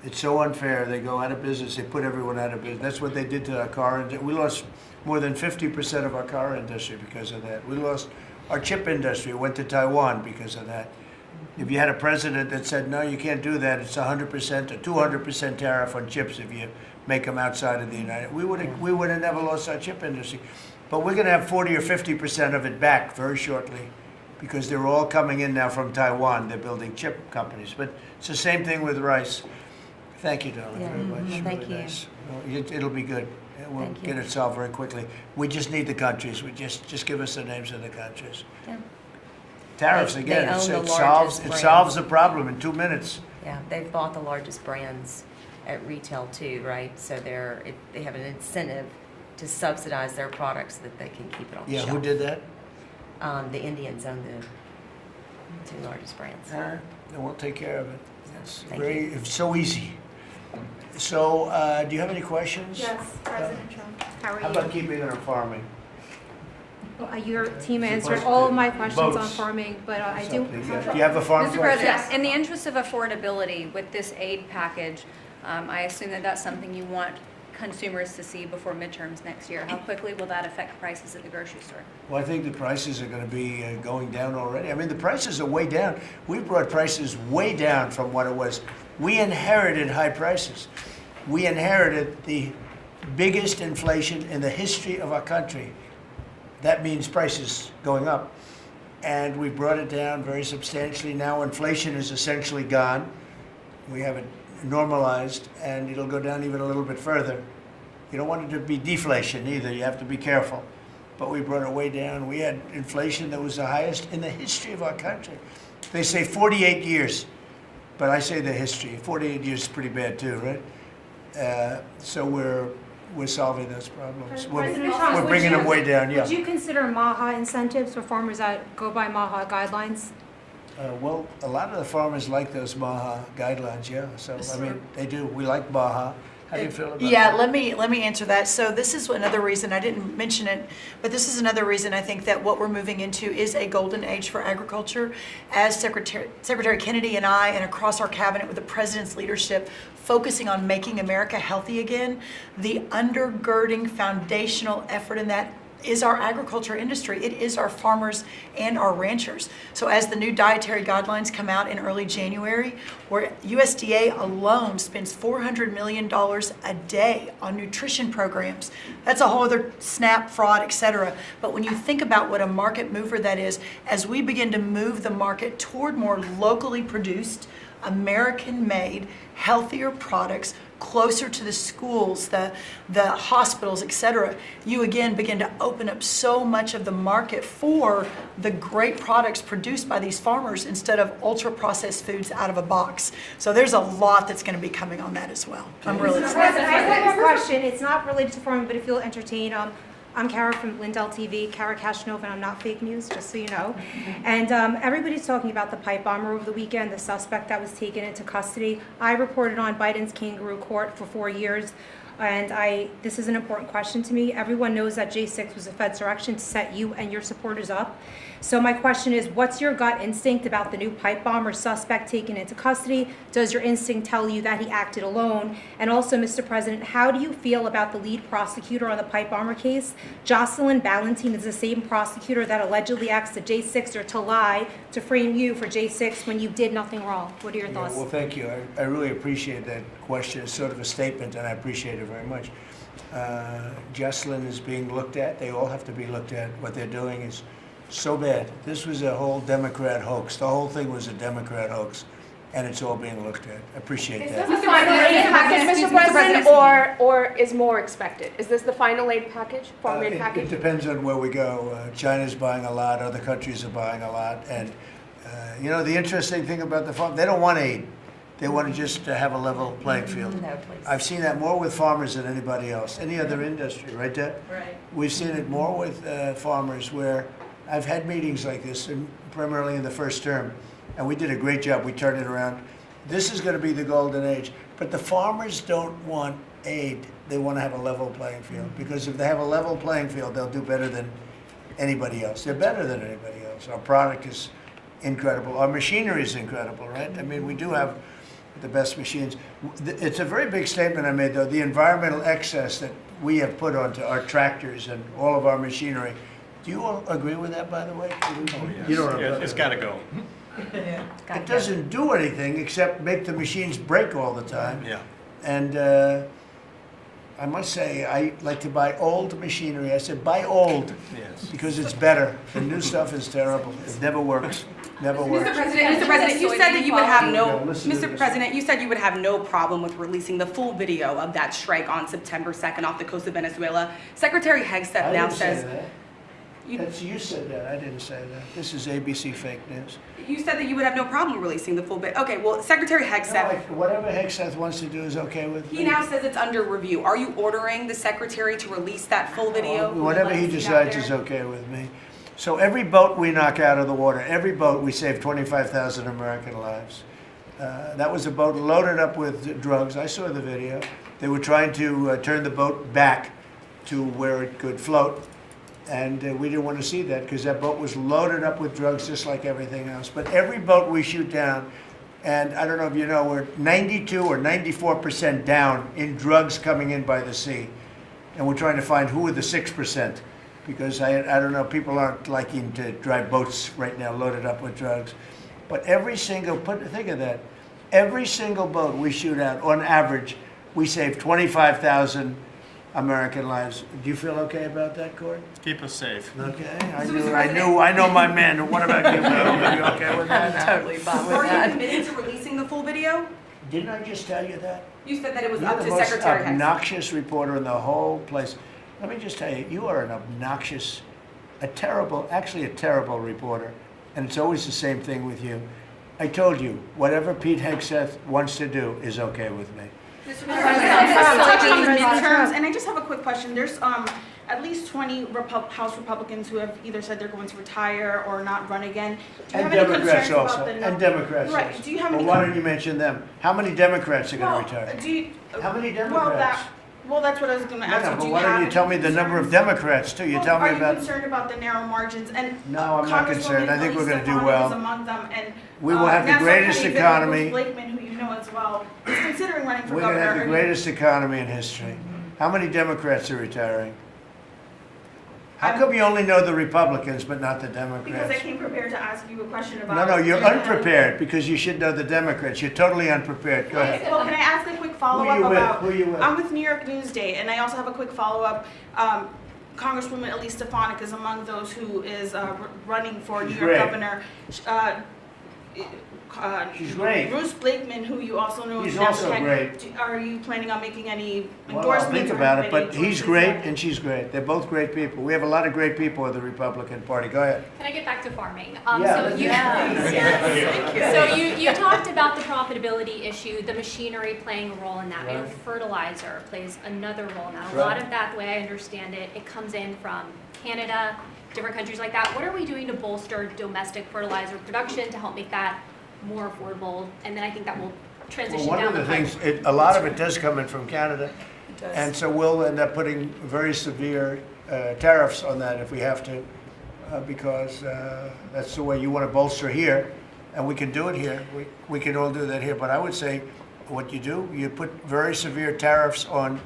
It's so unfair. They go out of business. They put everyone out of business. That's what they did to our car industry. We lost more than 50% of our car industry because of that. We lost our chip industry. It went to Taiwan because of that. If you had a president that said, no, you can't do that, it's 100% or 200% tariff on chips if you make them outside of the United, we would have never lost our chip industry. But we're going to have 40 or 50% of it back very shortly because they're all coming in now from Taiwan. They're building chip companies. But it's the same thing with rice. Thank you, darling, Yeah. very much. Thank Really you. nice. Well, it'll be good. We'll Thank you. get it solved very quickly. We just need the countries. We just give us the names of the countries. Yeah. Tariffs, They again, own the it largest solves the brands. problem in 2 minutes. Yeah, they've bought the largest brands at retail too, right? So they have an incentive to subsidize their products so that they can keep it on the Yeah, shelf. who did that? The Indians own the two largest brands. And we'll take care of it. It's Thank it's so easy. So, do you have any questions? Yes, President Trump. How are How you? about keeping it on farming? Your team answered all of my questions on Votes. farming, but I do. Do you have a farm Mr. question? President, in the interest of affordability with this aid package, I assume that that's something you want consumers to see before midterms next year. How quickly will that affect prices at the grocery store? Well, I think the prices are going to be going down already. I mean, the prices are way down. We brought prices way down from what it was. We inherited high prices. We inherited the biggest inflation in the history of our country. That means prices going up. And we brought it down very substantially. Now inflation is essentially gone. We have it normalized, and it'll go down even a little bit further. You don't want it to be deflation either. You have to be careful. But we brought it way down. We had inflation that was the highest in the history of our country. They say 48 years, but I say the history. 48 years is pretty bad too, right? So we're solving those problems. President Trump, We're would bringing you- them way down, yeah. Would you consider MAHA incentives for farmers that go by MAHA guidelines? Well, a lot of the farmers like those MAHA guidelines, yeah. So, I mean, they do. We like MAHA. How do you feel about Yeah, that? let me answer that. So this is another reason, I didn't mention it, but this is another reason I think that what we're moving into is a golden age for agriculture. As Secretary Kennedy and I, and across our cabinet with the president's leadership, focusing on making America healthy again, the undergirding foundational effort in that is our agriculture industry. It is our farmers and our ranchers. So as the new dietary guidelines come out in early January, where USDA alone spends $400 million a day on nutrition programs, that's a whole other SNAP, fraud, etc. But when you think about what a market mover that is, as we begin to move the market toward more locally produced, American-made, healthier products, closer to the schools, the hospitals, etc., you again begin to open up so much of the market for the great products produced by these farmers instead of ultra-processed foods out of a box. So there's a lot that's going to be coming on that as well. I'm really Mr. excited. President, I have a question. It's not related to farming, but if you'll entertain. I'm Kara from Lindell TV, Kara Kashnova, and I'm not fake news, just so you know. And everybody's talking about the pipe bomber over the weekend, the suspect that was taken into custody. I reported on Biden's kangaroo court for 4 years, and this is an important question to me. Everyone knows that J6 was a Fed's direction to set you and your supporters up. So my question is, what's your gut instinct about the new pipe bomber suspect taken into custody? Does your instinct tell you that he acted alone? And also, Mr. President, how do you feel about the lead prosecutor on the pipe bomber case? Jocelyn Ballantine is the same prosecutor that allegedly asked the J6er to lie to frame you for J6 when you did nothing wrong. What are your thoughts? Well, thank you. I really appreciate that question. It's sort of a statement, and I appreciate it very much. Jocelyn is being looked at. They all have to be looked at. What they're doing is so bad. This was a whole Democrat hoax. The whole thing was a Democrat hoax, and it's all being looked at. I appreciate Is that. this the final aid package, Mr. President, or is more expected? Is this the final aid package, farm aid It package? depends on where we go. China's buying a lot. Other countries are buying a lot. And, you know, the interesting thing about the farm, they don't want aid. They want to just have a level playing field. No, please. I've seen that more with farmers than anybody else, any other industry, right, Deb? Right. We've seen it more with farmers where I've had meetings like this, and primarily in the first term, and we did a great job. We turned it around. This is going to be the golden age. But the farmers don't want aid. They want to have a level playing field, because if they have a level playing field, they'll do better than anybody else. They're better than anybody else. Our product is incredible. Our machinery is incredible, right? I mean, we do have the best machines. It's a very big statement I made, though. The environmental excess that we have put onto our tractors and all of our machinery. Do you all agree with that, by the way? Oh, yes. You don't It's got to go. It doesn't do anything except make the machines break all the time. Yeah. And I must say, I like to buy old machinery. I said, buy old, Yes. because it's better. The new stuff is terrible. It never works. Never works. Mr. President, you said that you would have no, Yeah, listen to Mr. this. President, you said you would have no problem with releasing the full video of that strike on September 2nd off the coast of Venezuela. Secretary Hegseth I now didn't say says, that. You said that. I didn't say that. This is ABC fake news. you said that you would have no problem releasing the full bit. Okay, well, Secretary Hegseth, Whatever Hegseth wants to do is okay with me. he now says it's under review. Are you ordering the secretary to release that full video? Whatever he decides is okay with me. So every boat we knock out of the water, every boat, we save 25,000 American lives. That was a boat loaded up with drugs. I saw the video. They were trying to turn the boat back to where it could float. And we didn't want to see that, because that boat was loaded up with drugs just like everything else. But every boat we shoot down, and I don't know if you know, we're 92 or 94% down in drugs coming in by the sea. And we're trying to find who are the 6%, because I don't know, people aren't liking to drive boats right now loaded up with drugs. But every single, think of that, every single boat we shoot out, on average, we save 25,000 American lives. Do you feel okay about that, Court? Keep us safe. Okay, I know my men. What about you? Are you okay with that? Totally fine with Are you that. committed to releasing the full video? Didn't I just tell you that? You said that it was You're up the to most Secretary Hegseth. obnoxious reporter in the whole place. Let me just tell you, you are an obnoxious, actually a terrible reporter. And it's always the same thing with you. I told you, whatever Pete Hegseth wants to do is okay with me. Touching on the midterms, and I just have a quick question. There's at least 20 House Republicans who have either said they're going to retire or not run again. Do you And have any Democrats concerns also. about the And Democrats Right. also. Do you have Well, any? why don't you mention them? How many Democrats are going to retire? How many Democrats? Well, that's what I was going to No, ask no, you. but Do you why don't have you tell me the number of Democrats too? You tell me Are you about. concerned about the narrow margins? And No, I'm not concerned. I think we're going to do Elise well. Stefanik is among them, and We will have the Nassau greatest County economy. Bruce Blakeman, who you know as well, is considering running for We're going governor. to have the greatest economy in history. How many Democrats are retiring? How come you only know the Republicans but not the Because I Democrats? came prepared to ask you a question about. No, you're unprepared because you should know the Democrats. You're totally unprepared. Go ahead. Well, can I ask a quick follow-up Who you with? about? Who you with? I'm with New York Newsday, and I also have a quick follow-up. Congresswoman Elise Stefanik is among those who is running for New She's York great. governor. She's great. Bruce Blakeman, who you also know is He's now also tech- great. Are you planning on making any Well, I'll endorsements? think or about it, but any he's choices great yet? and she's great. They're both great people. We have a lot of great people in the Republican Party. Go ahead. Can I get back to farming? Yeah. So you talked about the profitability issue, the machinery playing a role in that. I know Right. fertilizer plays another role in that. A Right. lot of that, the way I understand it, it comes in from Canada, different countries like that. What are we doing to bolster domestic fertilizer production to help make that more affordable? And then I think that will Well, transition one down of the pipe. things, a lot of it does come in from Canada. It does. And so we'll end up putting very severe tariffs on that if we have to, because that's the way you want to bolster here. And we can do it here. We can all do that here. But I would say what you do, you put very severe tariffs on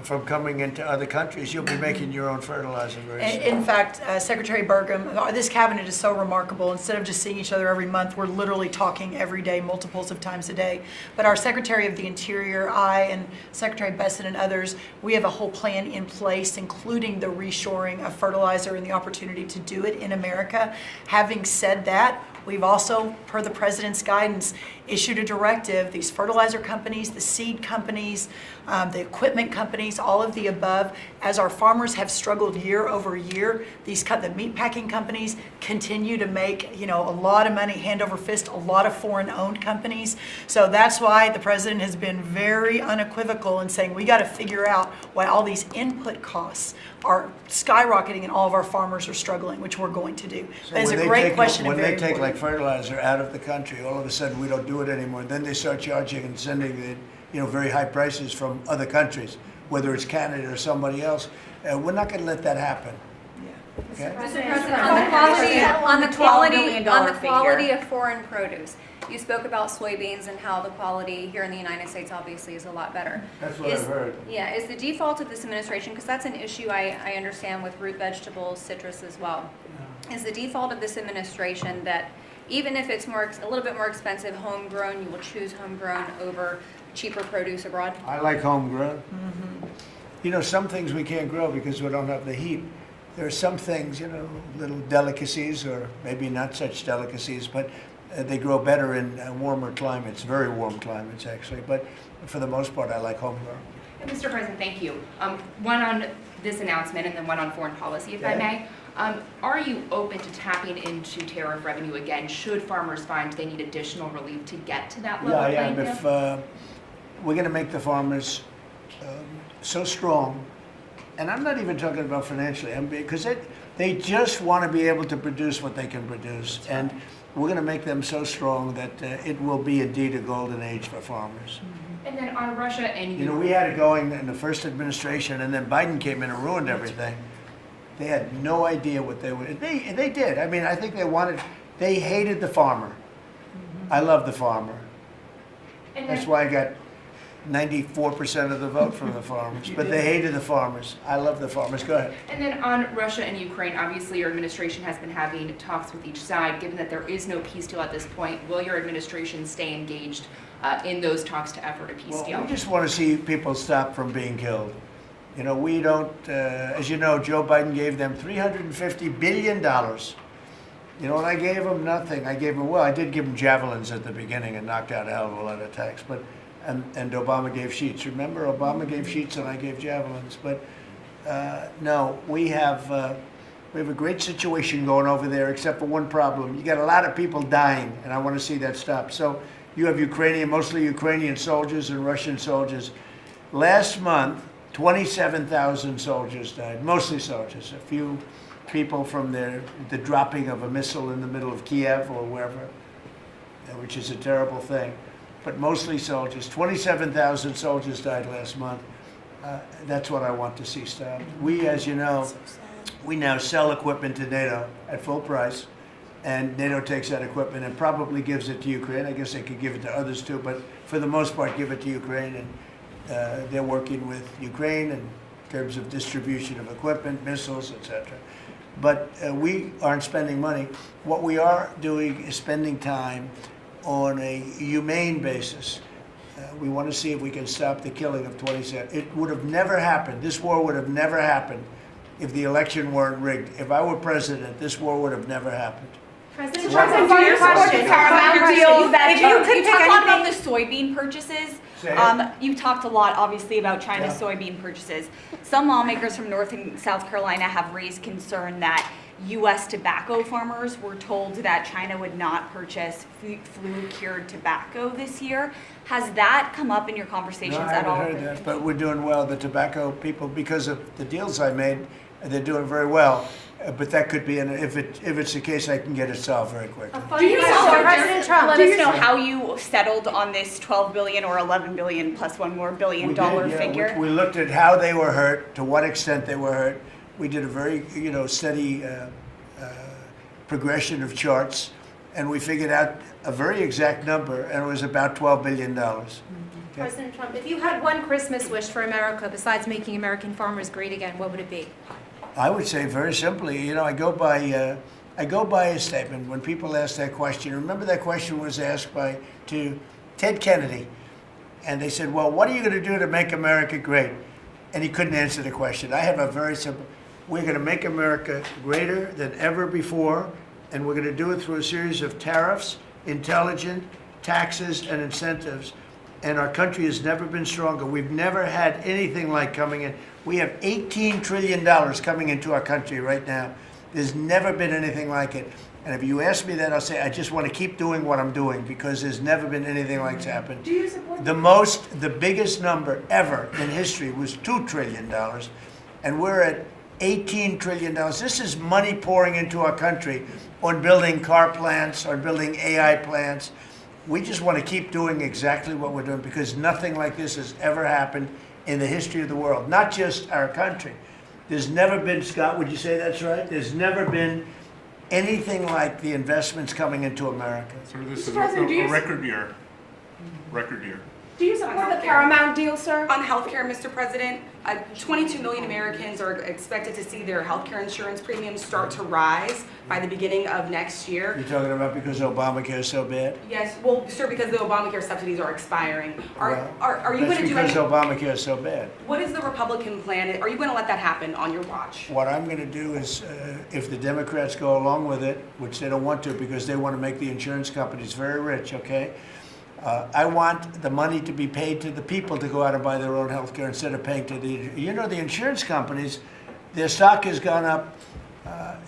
from coming into other countries. You'll be making your own fertilizer very soon. In fact, Secretary Burgum, this cabinet is so remarkable. Instead of just seeing each other every month, we're literally talking every day, multiples of times a day. But our Secretary of the Interior, I, and Secretary Bessent and others, we have a whole plan in place, including the reshoring of fertilizer and the opportunity to do it in America. Having said that, we've also, per the President's guidance, issued a directive. These fertilizer companies, the seed companies, the equipment companies, all of the above, as our farmers have struggled year over year, the meat packing companies continue to make, a lot of money, hand over fist, a lot of foreign-owned companies. So that's why the President has been very unequivocal in saying we got to figure out why all these input costs are skyrocketing and all of our farmers are struggling, which we're going to do. So That is a when they great take- question and When very they take like important. fertilizer out of the country, all of a sudden we don't do it anymore. Then they start charging and sending the, very high prices from other countries, whether it's Canada or somebody else. We're not going to let that happen. Okay? Mr. President, on the quality of foreign produce, you spoke about soybeans and how the quality here in the United States obviously is a lot better. That's what I've heard. Yeah, is the default of this administration, because that's an issue I understand with root vegetables, citrus as well. Is the default of this administration that even if it's a little bit more expensive homegrown, you will choose homegrown over cheaper produce abroad? I like homegrown. Some things we can't grow because we don't have the heat. There are some things, little delicacies, or maybe not such delicacies, but they grow better in warmer climates, very warm climates actually. But for the most part, I like homegrown. Mr. President, thank you. One on this announcement and then one on foreign policy, if I may. Are you open to tapping into tariff revenue again, should farmers find they need additional relief to get to that level? Yeah, I am. If we're going to make the farmers so strong, and I'm not even talking about financially, because they just want to be able to produce what they can produce, and we're going to make them so strong that it will be indeed a golden age for farmers. And then on Russia and We had it going in the first administration, and then Biden came in and ruined everything. They had no idea what they would. They did. I mean, I think they hated the farmer. I love the farmer. That's why I got 94% of the vote from the farmers. But they hated the farmers. I love the farmers. Go ahead. And then on Russia and Ukraine, obviously your administration has been having talks with each side. Given that there is no peace deal at this point, will your administration stay engaged in those talks to effort a peace deal? We just want to see people stop from being killed. We don't, as you know, Joe Biden gave them $350 billion. You know what I gave them? Nothing. I did give them javelins at the beginning and knocked out a hell of a lot of attacks. But and Obama gave sheets. Remember, Obama gave sheets and I gave javelins. But no, we have a great situation going over there, except for one problem. You got a lot of people dying, and I want to see that stop. So you have mostly Ukrainian soldiers and Russian soldiers. Last month, 27,000 soldiers died, mostly soldiers. A few people from the dropping of a missile in the middle of Kiev or wherever, which is a terrible thing. But mostly soldiers. 27,000 soldiers died last month. That's what I want to see stop. We, as you know, we now sell equipment to NATO at full price, and NATO takes that equipment and probably gives it to Ukraine. I guess they could give it to others too, but for the most part, give it to Ukraine. And they're working with Ukraine and terms of distribution of equipment, missiles, etc. But we aren't spending money. What we are doing is spending time on a humane basis. We want to see if we can stop the killing of 27. It would have never happened. This war would have never happened if the election weren't rigged. If I were president, this war would have never happened. President Trump, Trump, do you support the Paramount deal that If you could talk pick a lot about anything? the soybean purchases. Say it. You talked a lot, obviously, about China's Yeah. soybean purchases. Some lawmakers from North and South Carolina have raised concern that U.S. tobacco farmers were told that China would not purchase flu-cured tobacco this year. Has that come up in your conversations No, I at all? haven't heard that, but we're doing well. The tobacco people, because of the deals I made, they're doing very well. But that could be, if it's the case, I can get it solved very quickly. Do you So President Trump, let us know how you settled on this 12 billion or 11 billion plus one more billion dollar figure? We looked at how they were hurt, to what extent they were hurt. We did a very, steady progression of charts, and we figured out a very exact number, and it was about $12 billion. Okay. President Trump, if you had one Christmas wish for America besides making American farmers great again, what would it be? I would say very simply, I go by a statement when people ask that question. Remember that question was asked to Ted Kennedy, and they said, "Well, what are you going to do to make America great?" And he couldn't answer the question. I have a very simple: we're going to make America greater than ever before, and we're going to do it through a series of tariffs, intelligent taxes, and incentives. And our country has never been stronger. We've never had anything like coming in. We have $18 trillion coming into our country right now. There's never been anything like it. And if you ask me that, I'll say I just want to keep doing what I'm doing because there's never been anything like that happen. Do you support The biggest number ever in history was $2 trillion, and we're at $18 trillion. This is money pouring into our country on building car plants, on building AI plants. We just want to keep doing exactly what we're doing because nothing like this has ever happened in the history of the world, not just our country. There's never been, Scott, would you say that's right? There's never been anything like the investments coming into America. So this is President, do you a record year. Record year. Do you support the Paramount deal, sir? On healthcare, Mr. President, 22 million Americans are expected to see their healthcare insurance premiums start to rise by the beginning of next year. You're talking about because Obamacare is so bad? Yes, well, sir, because the Obamacare subsidies are expiring. Are you going to do That's any? because Obamacare is so bad. What is the Republican plan? Are you going to let that happen on your watch? What I'm going to do is, if the Democrats go along with it, which they don't want to because they want to make the insurance companies very rich, okay? I want the money to be paid to the people to go out and buy their own health care instead of paying to the insurance companies. Their stock has gone up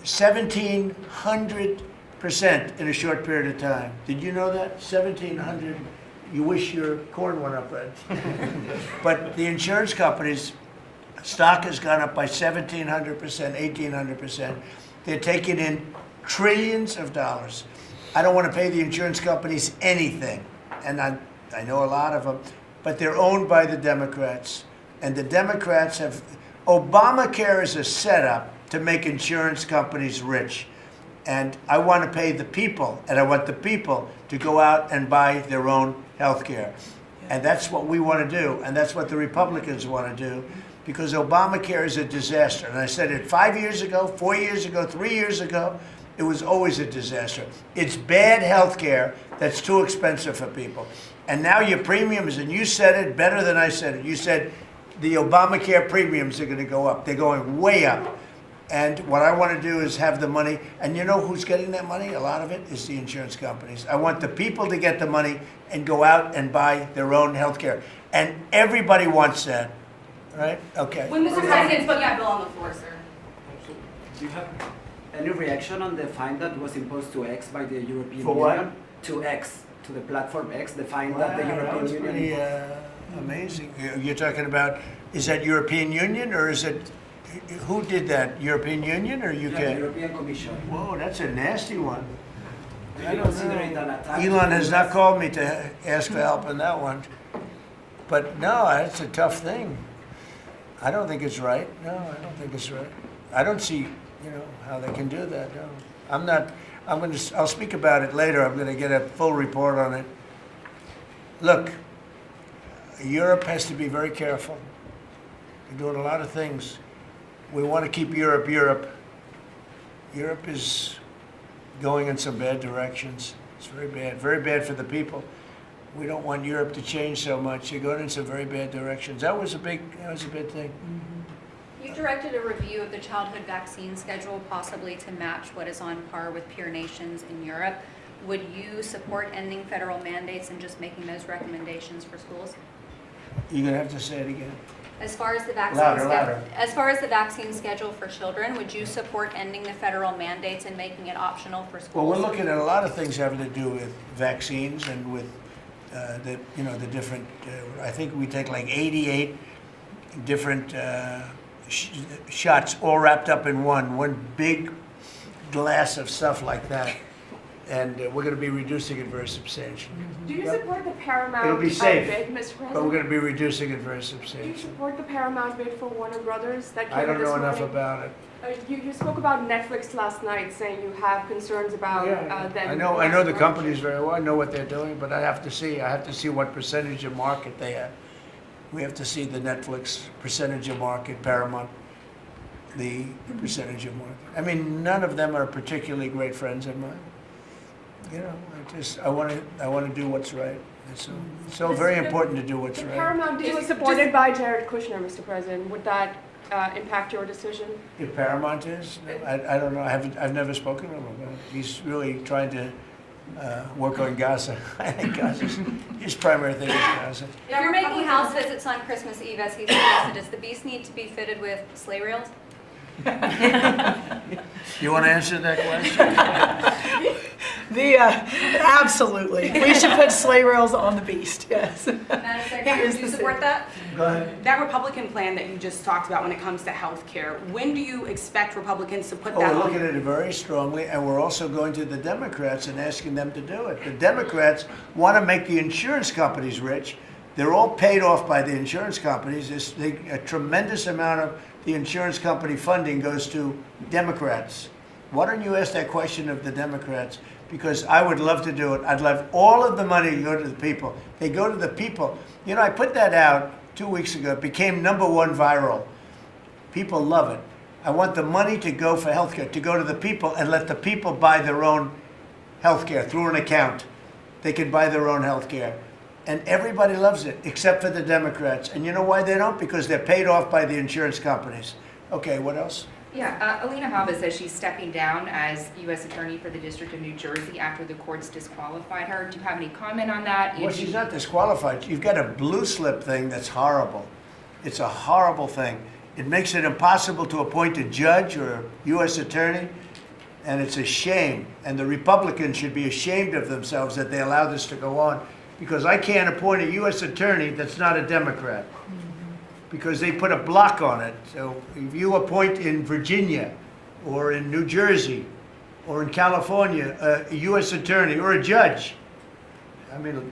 1,700% in a short period of time. Did you know that? 1,700. You wish your corn went up, right? But the insurance companies' stock has gone up by 1,700%, 1,800%. They're taking in trillions of dollars. I don't want to pay the insurance companies anything. And I know a lot of them, but they're owned by the Democrats. And the Democrats have, Obamacare is a setup to make insurance companies rich. And I want to pay the people, and I want the people to go out and buy their own health care. And that's what we want to do, and that's what the Republicans want to do, because Obamacare is a disaster. And I said it 5 years ago, 4 years ago, 3 years ago. It was always a disaster. It's bad health care that's too expensive for people. And now your premiums, and you said it better than I said it. You said the Obamacare premiums are going to go up. They're going way up. And what I want to do is have the money. And you know who's getting that money? A lot of it is the insurance companies. I want the people to get the money and go out and buy their own health care. And everybody wants that, right? Okay. When Mr. President's putting that bill on the floor, sir. Do you have any reaction on the fine that was imposed to X by the European For Union? what? To X, to the platform X, the fine Wow, that the that European was Union. pretty amazing. You're talking about, is that European Union or is it, who did that? European Union or UK? Yeah, the European Commission. Whoa, that's a nasty one. Do I you don't consider know. it an attack? Elon has not called me to ask for help on that one. But no, that's a tough thing. I don't think it's right. No, I don't think it's right. I don't see, how they can do that. No. I'll speak about it later. I'm going to get a full report on it. Look, Europe has to be very careful. We're doing a lot of things. We want to keep Europe Europe. Europe is going in some bad directions. It's very bad for the people. We don't want Europe to change so much. They're going in some very bad directions. That was a big thing. You directed a review of the childhood vaccine schedule, possibly to match what is on par with peer nations in Europe. Would you support ending federal mandates and just making those recommendations for schools? You're gonna have to say it again. As far as the vaccine Louder. As far as the vaccine schedule for children, would you support ending the federal mandates and making it optional for schools? Well, we're looking at a lot of things having to do with vaccines and with the different. I think we take like 88 different shots, all wrapped up in one big glass of stuff like that, and we're going to be reducing it very substantially. Do you support the Paramount It'll be safe, bid, Mr. President? but we're going to be reducing it very Do you substantially. support the Paramount bid for Warner Brothers that came I don't this know enough morning? about it. You spoke about Netflix last night, saying you have concerns about them. I know the companies very well. I know what they're doing, but I have to see what percentage of market they have. We have to see the Netflix percentage of market, Paramount, the percentage of market. I mean, none of them are particularly great friends of mine. You know, I want to do what's right. It's so very important to do what's The right. Paramount deal was supported by Jared Kushner, Mr. President. Would that impact your decision? If Paramount is, I don't know. I've never spoken to him about it. He's really trying to work on Gaza. I think Gaza's his primary thing is Gaza. If you're making house visits on Christmas Eve, as he suggested, does the beast need to be fitted with sleigh rails? You want to answer that question? Absolutely. We should put sleigh rails on the beast, yes. Madam Secretary, do you support that? Go ahead. That Republican plan that you just talked about when it comes to health care, when do you expect Republicans to put Oh, that we're on? looking at it very strongly, and we're also going to the Democrats and asking them to do it. The Democrats want to make the insurance companies rich. They're all paid off by the insurance companies. A tremendous amount of the insurance company funding goes to Democrats. Why don't you ask that question of the Democrats? Because I would love to do it. I'd love all of the money to go to the people. They go to the people. You know, I put that out 2 weeks ago. It became #1 viral. People love it. I want the money to go for healthcare, to go to the people and let the people buy their own healthcare through an account. They can buy their own healthcare. And everybody loves it, except for the Democrats. And you know why they don't? Because they're paid off by the insurance companies. Okay, what else? Yeah, Alina Habba says she's stepping down as U.S. Attorney for the District of New Jersey after the courts disqualified her. Do you have any comment on that? Well, she's not disqualified. You've got a blue slip thing that's horrible. It's a horrible thing. It makes it impossible to appoint a judge or a U.S. attorney, and it's a shame. And the Republicans should be ashamed of themselves that they allow this to go on, because I can't appoint a U.S. attorney that's not a Democrat, because they put a block on it. So if you appoint in Virginia or in New Jersey or in California a U.S. attorney or a judge, I mean,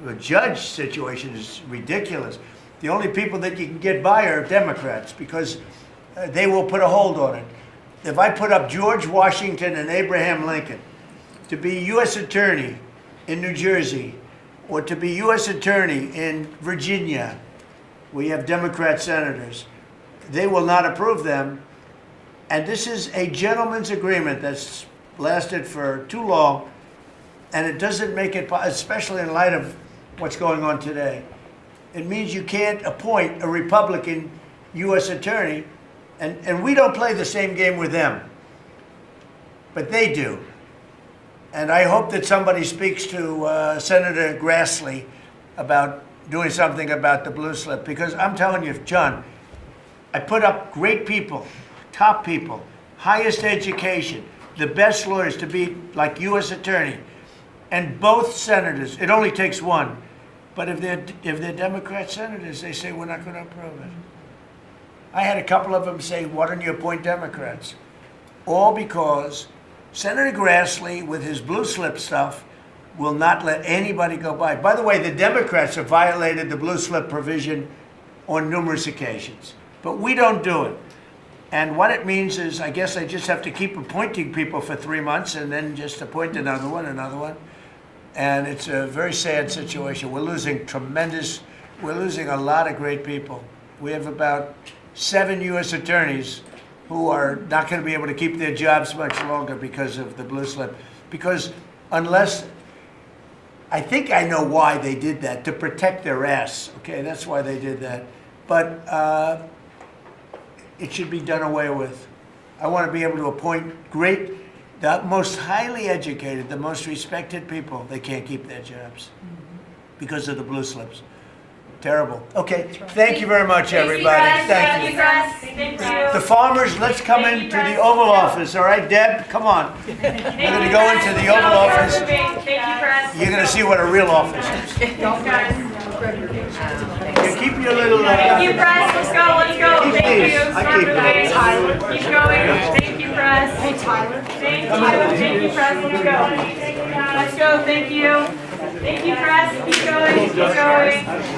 a judge situation is ridiculous. The only people that you can get by are Democrats, because they will put a hold on it. If I put up George Washington and Abraham Lincoln to be U.S. attorney in New Jersey, or to be U.S. attorney in Virginia, we have Democrat senators, they will not approve them. And this is a gentleman's agreement that's lasted for too long, and it doesn't make it, especially in light of what's going on today. It means you can't appoint a Republican U.S. attorney, and we don't play the same game with them, but they do. And I hope that somebody speaks to Senator Grassley about doing something about the blue slip, because I'm telling you, John, I put up great people, top people, highest education, the best lawyers to be like U.S. attorney, and both senators, it only takes one, but if they're Democrat senators, they say we're not going to approve it. I had a couple of them say, why don't you appoint Democrats? All because Senator Grassley, with his blue slip stuff, will not let anybody go by. By the way, the Democrats have violated the blue slip provision on numerous occasions, but we don't do it. And what it means is, I guess I just have to keep appointing people for 3 months and then just appoint another one. And it's a very sad situation. We're losing a lot of great people. We have about 7 U.S. attorneys who are not going to be able to keep their jobs much longer because of the blue slip. Because unless, I think I know why they did that, to protect their ass. Okay, that's why they did that. But it should be done away with. I want to be able to appoint the most highly educated, the most respected people. They can't keep their jobs because of the blue slips. Terrible. Okay, thank you very much, everybody. Thank you. The farmers, let's come into the Oval Office. All right, Deb, come on. We're going to go into the Oval Office. You're going to see what a real office is. You keep your little... Thank you, press. Let's go, let's go. Keep Thank these. you. I Start keep moving. them. Keep going. Thank you, press. Hey, Tyler. Thank you. Thank you, press. Let's go. Let's go. Thank you. Thank you, press. Keep going. Keep going. I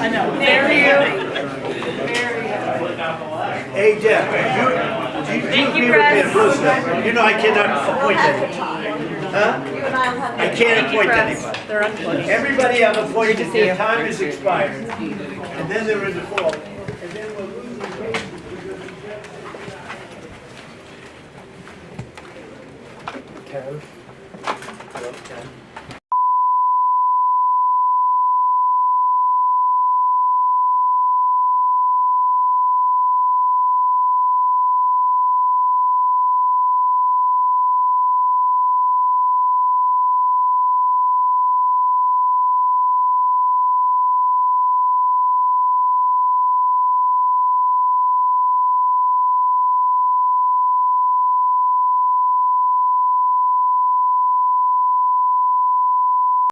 know. Thank you. Hey, Deb, Thank you, be press. blue slip. You know I cannot appoint anybody. Huh? I can't appoint anybody. They're unplugged. Everybody I've appointed, their time is expired. And then they're in default. And then we're losing cases because of... Tariff.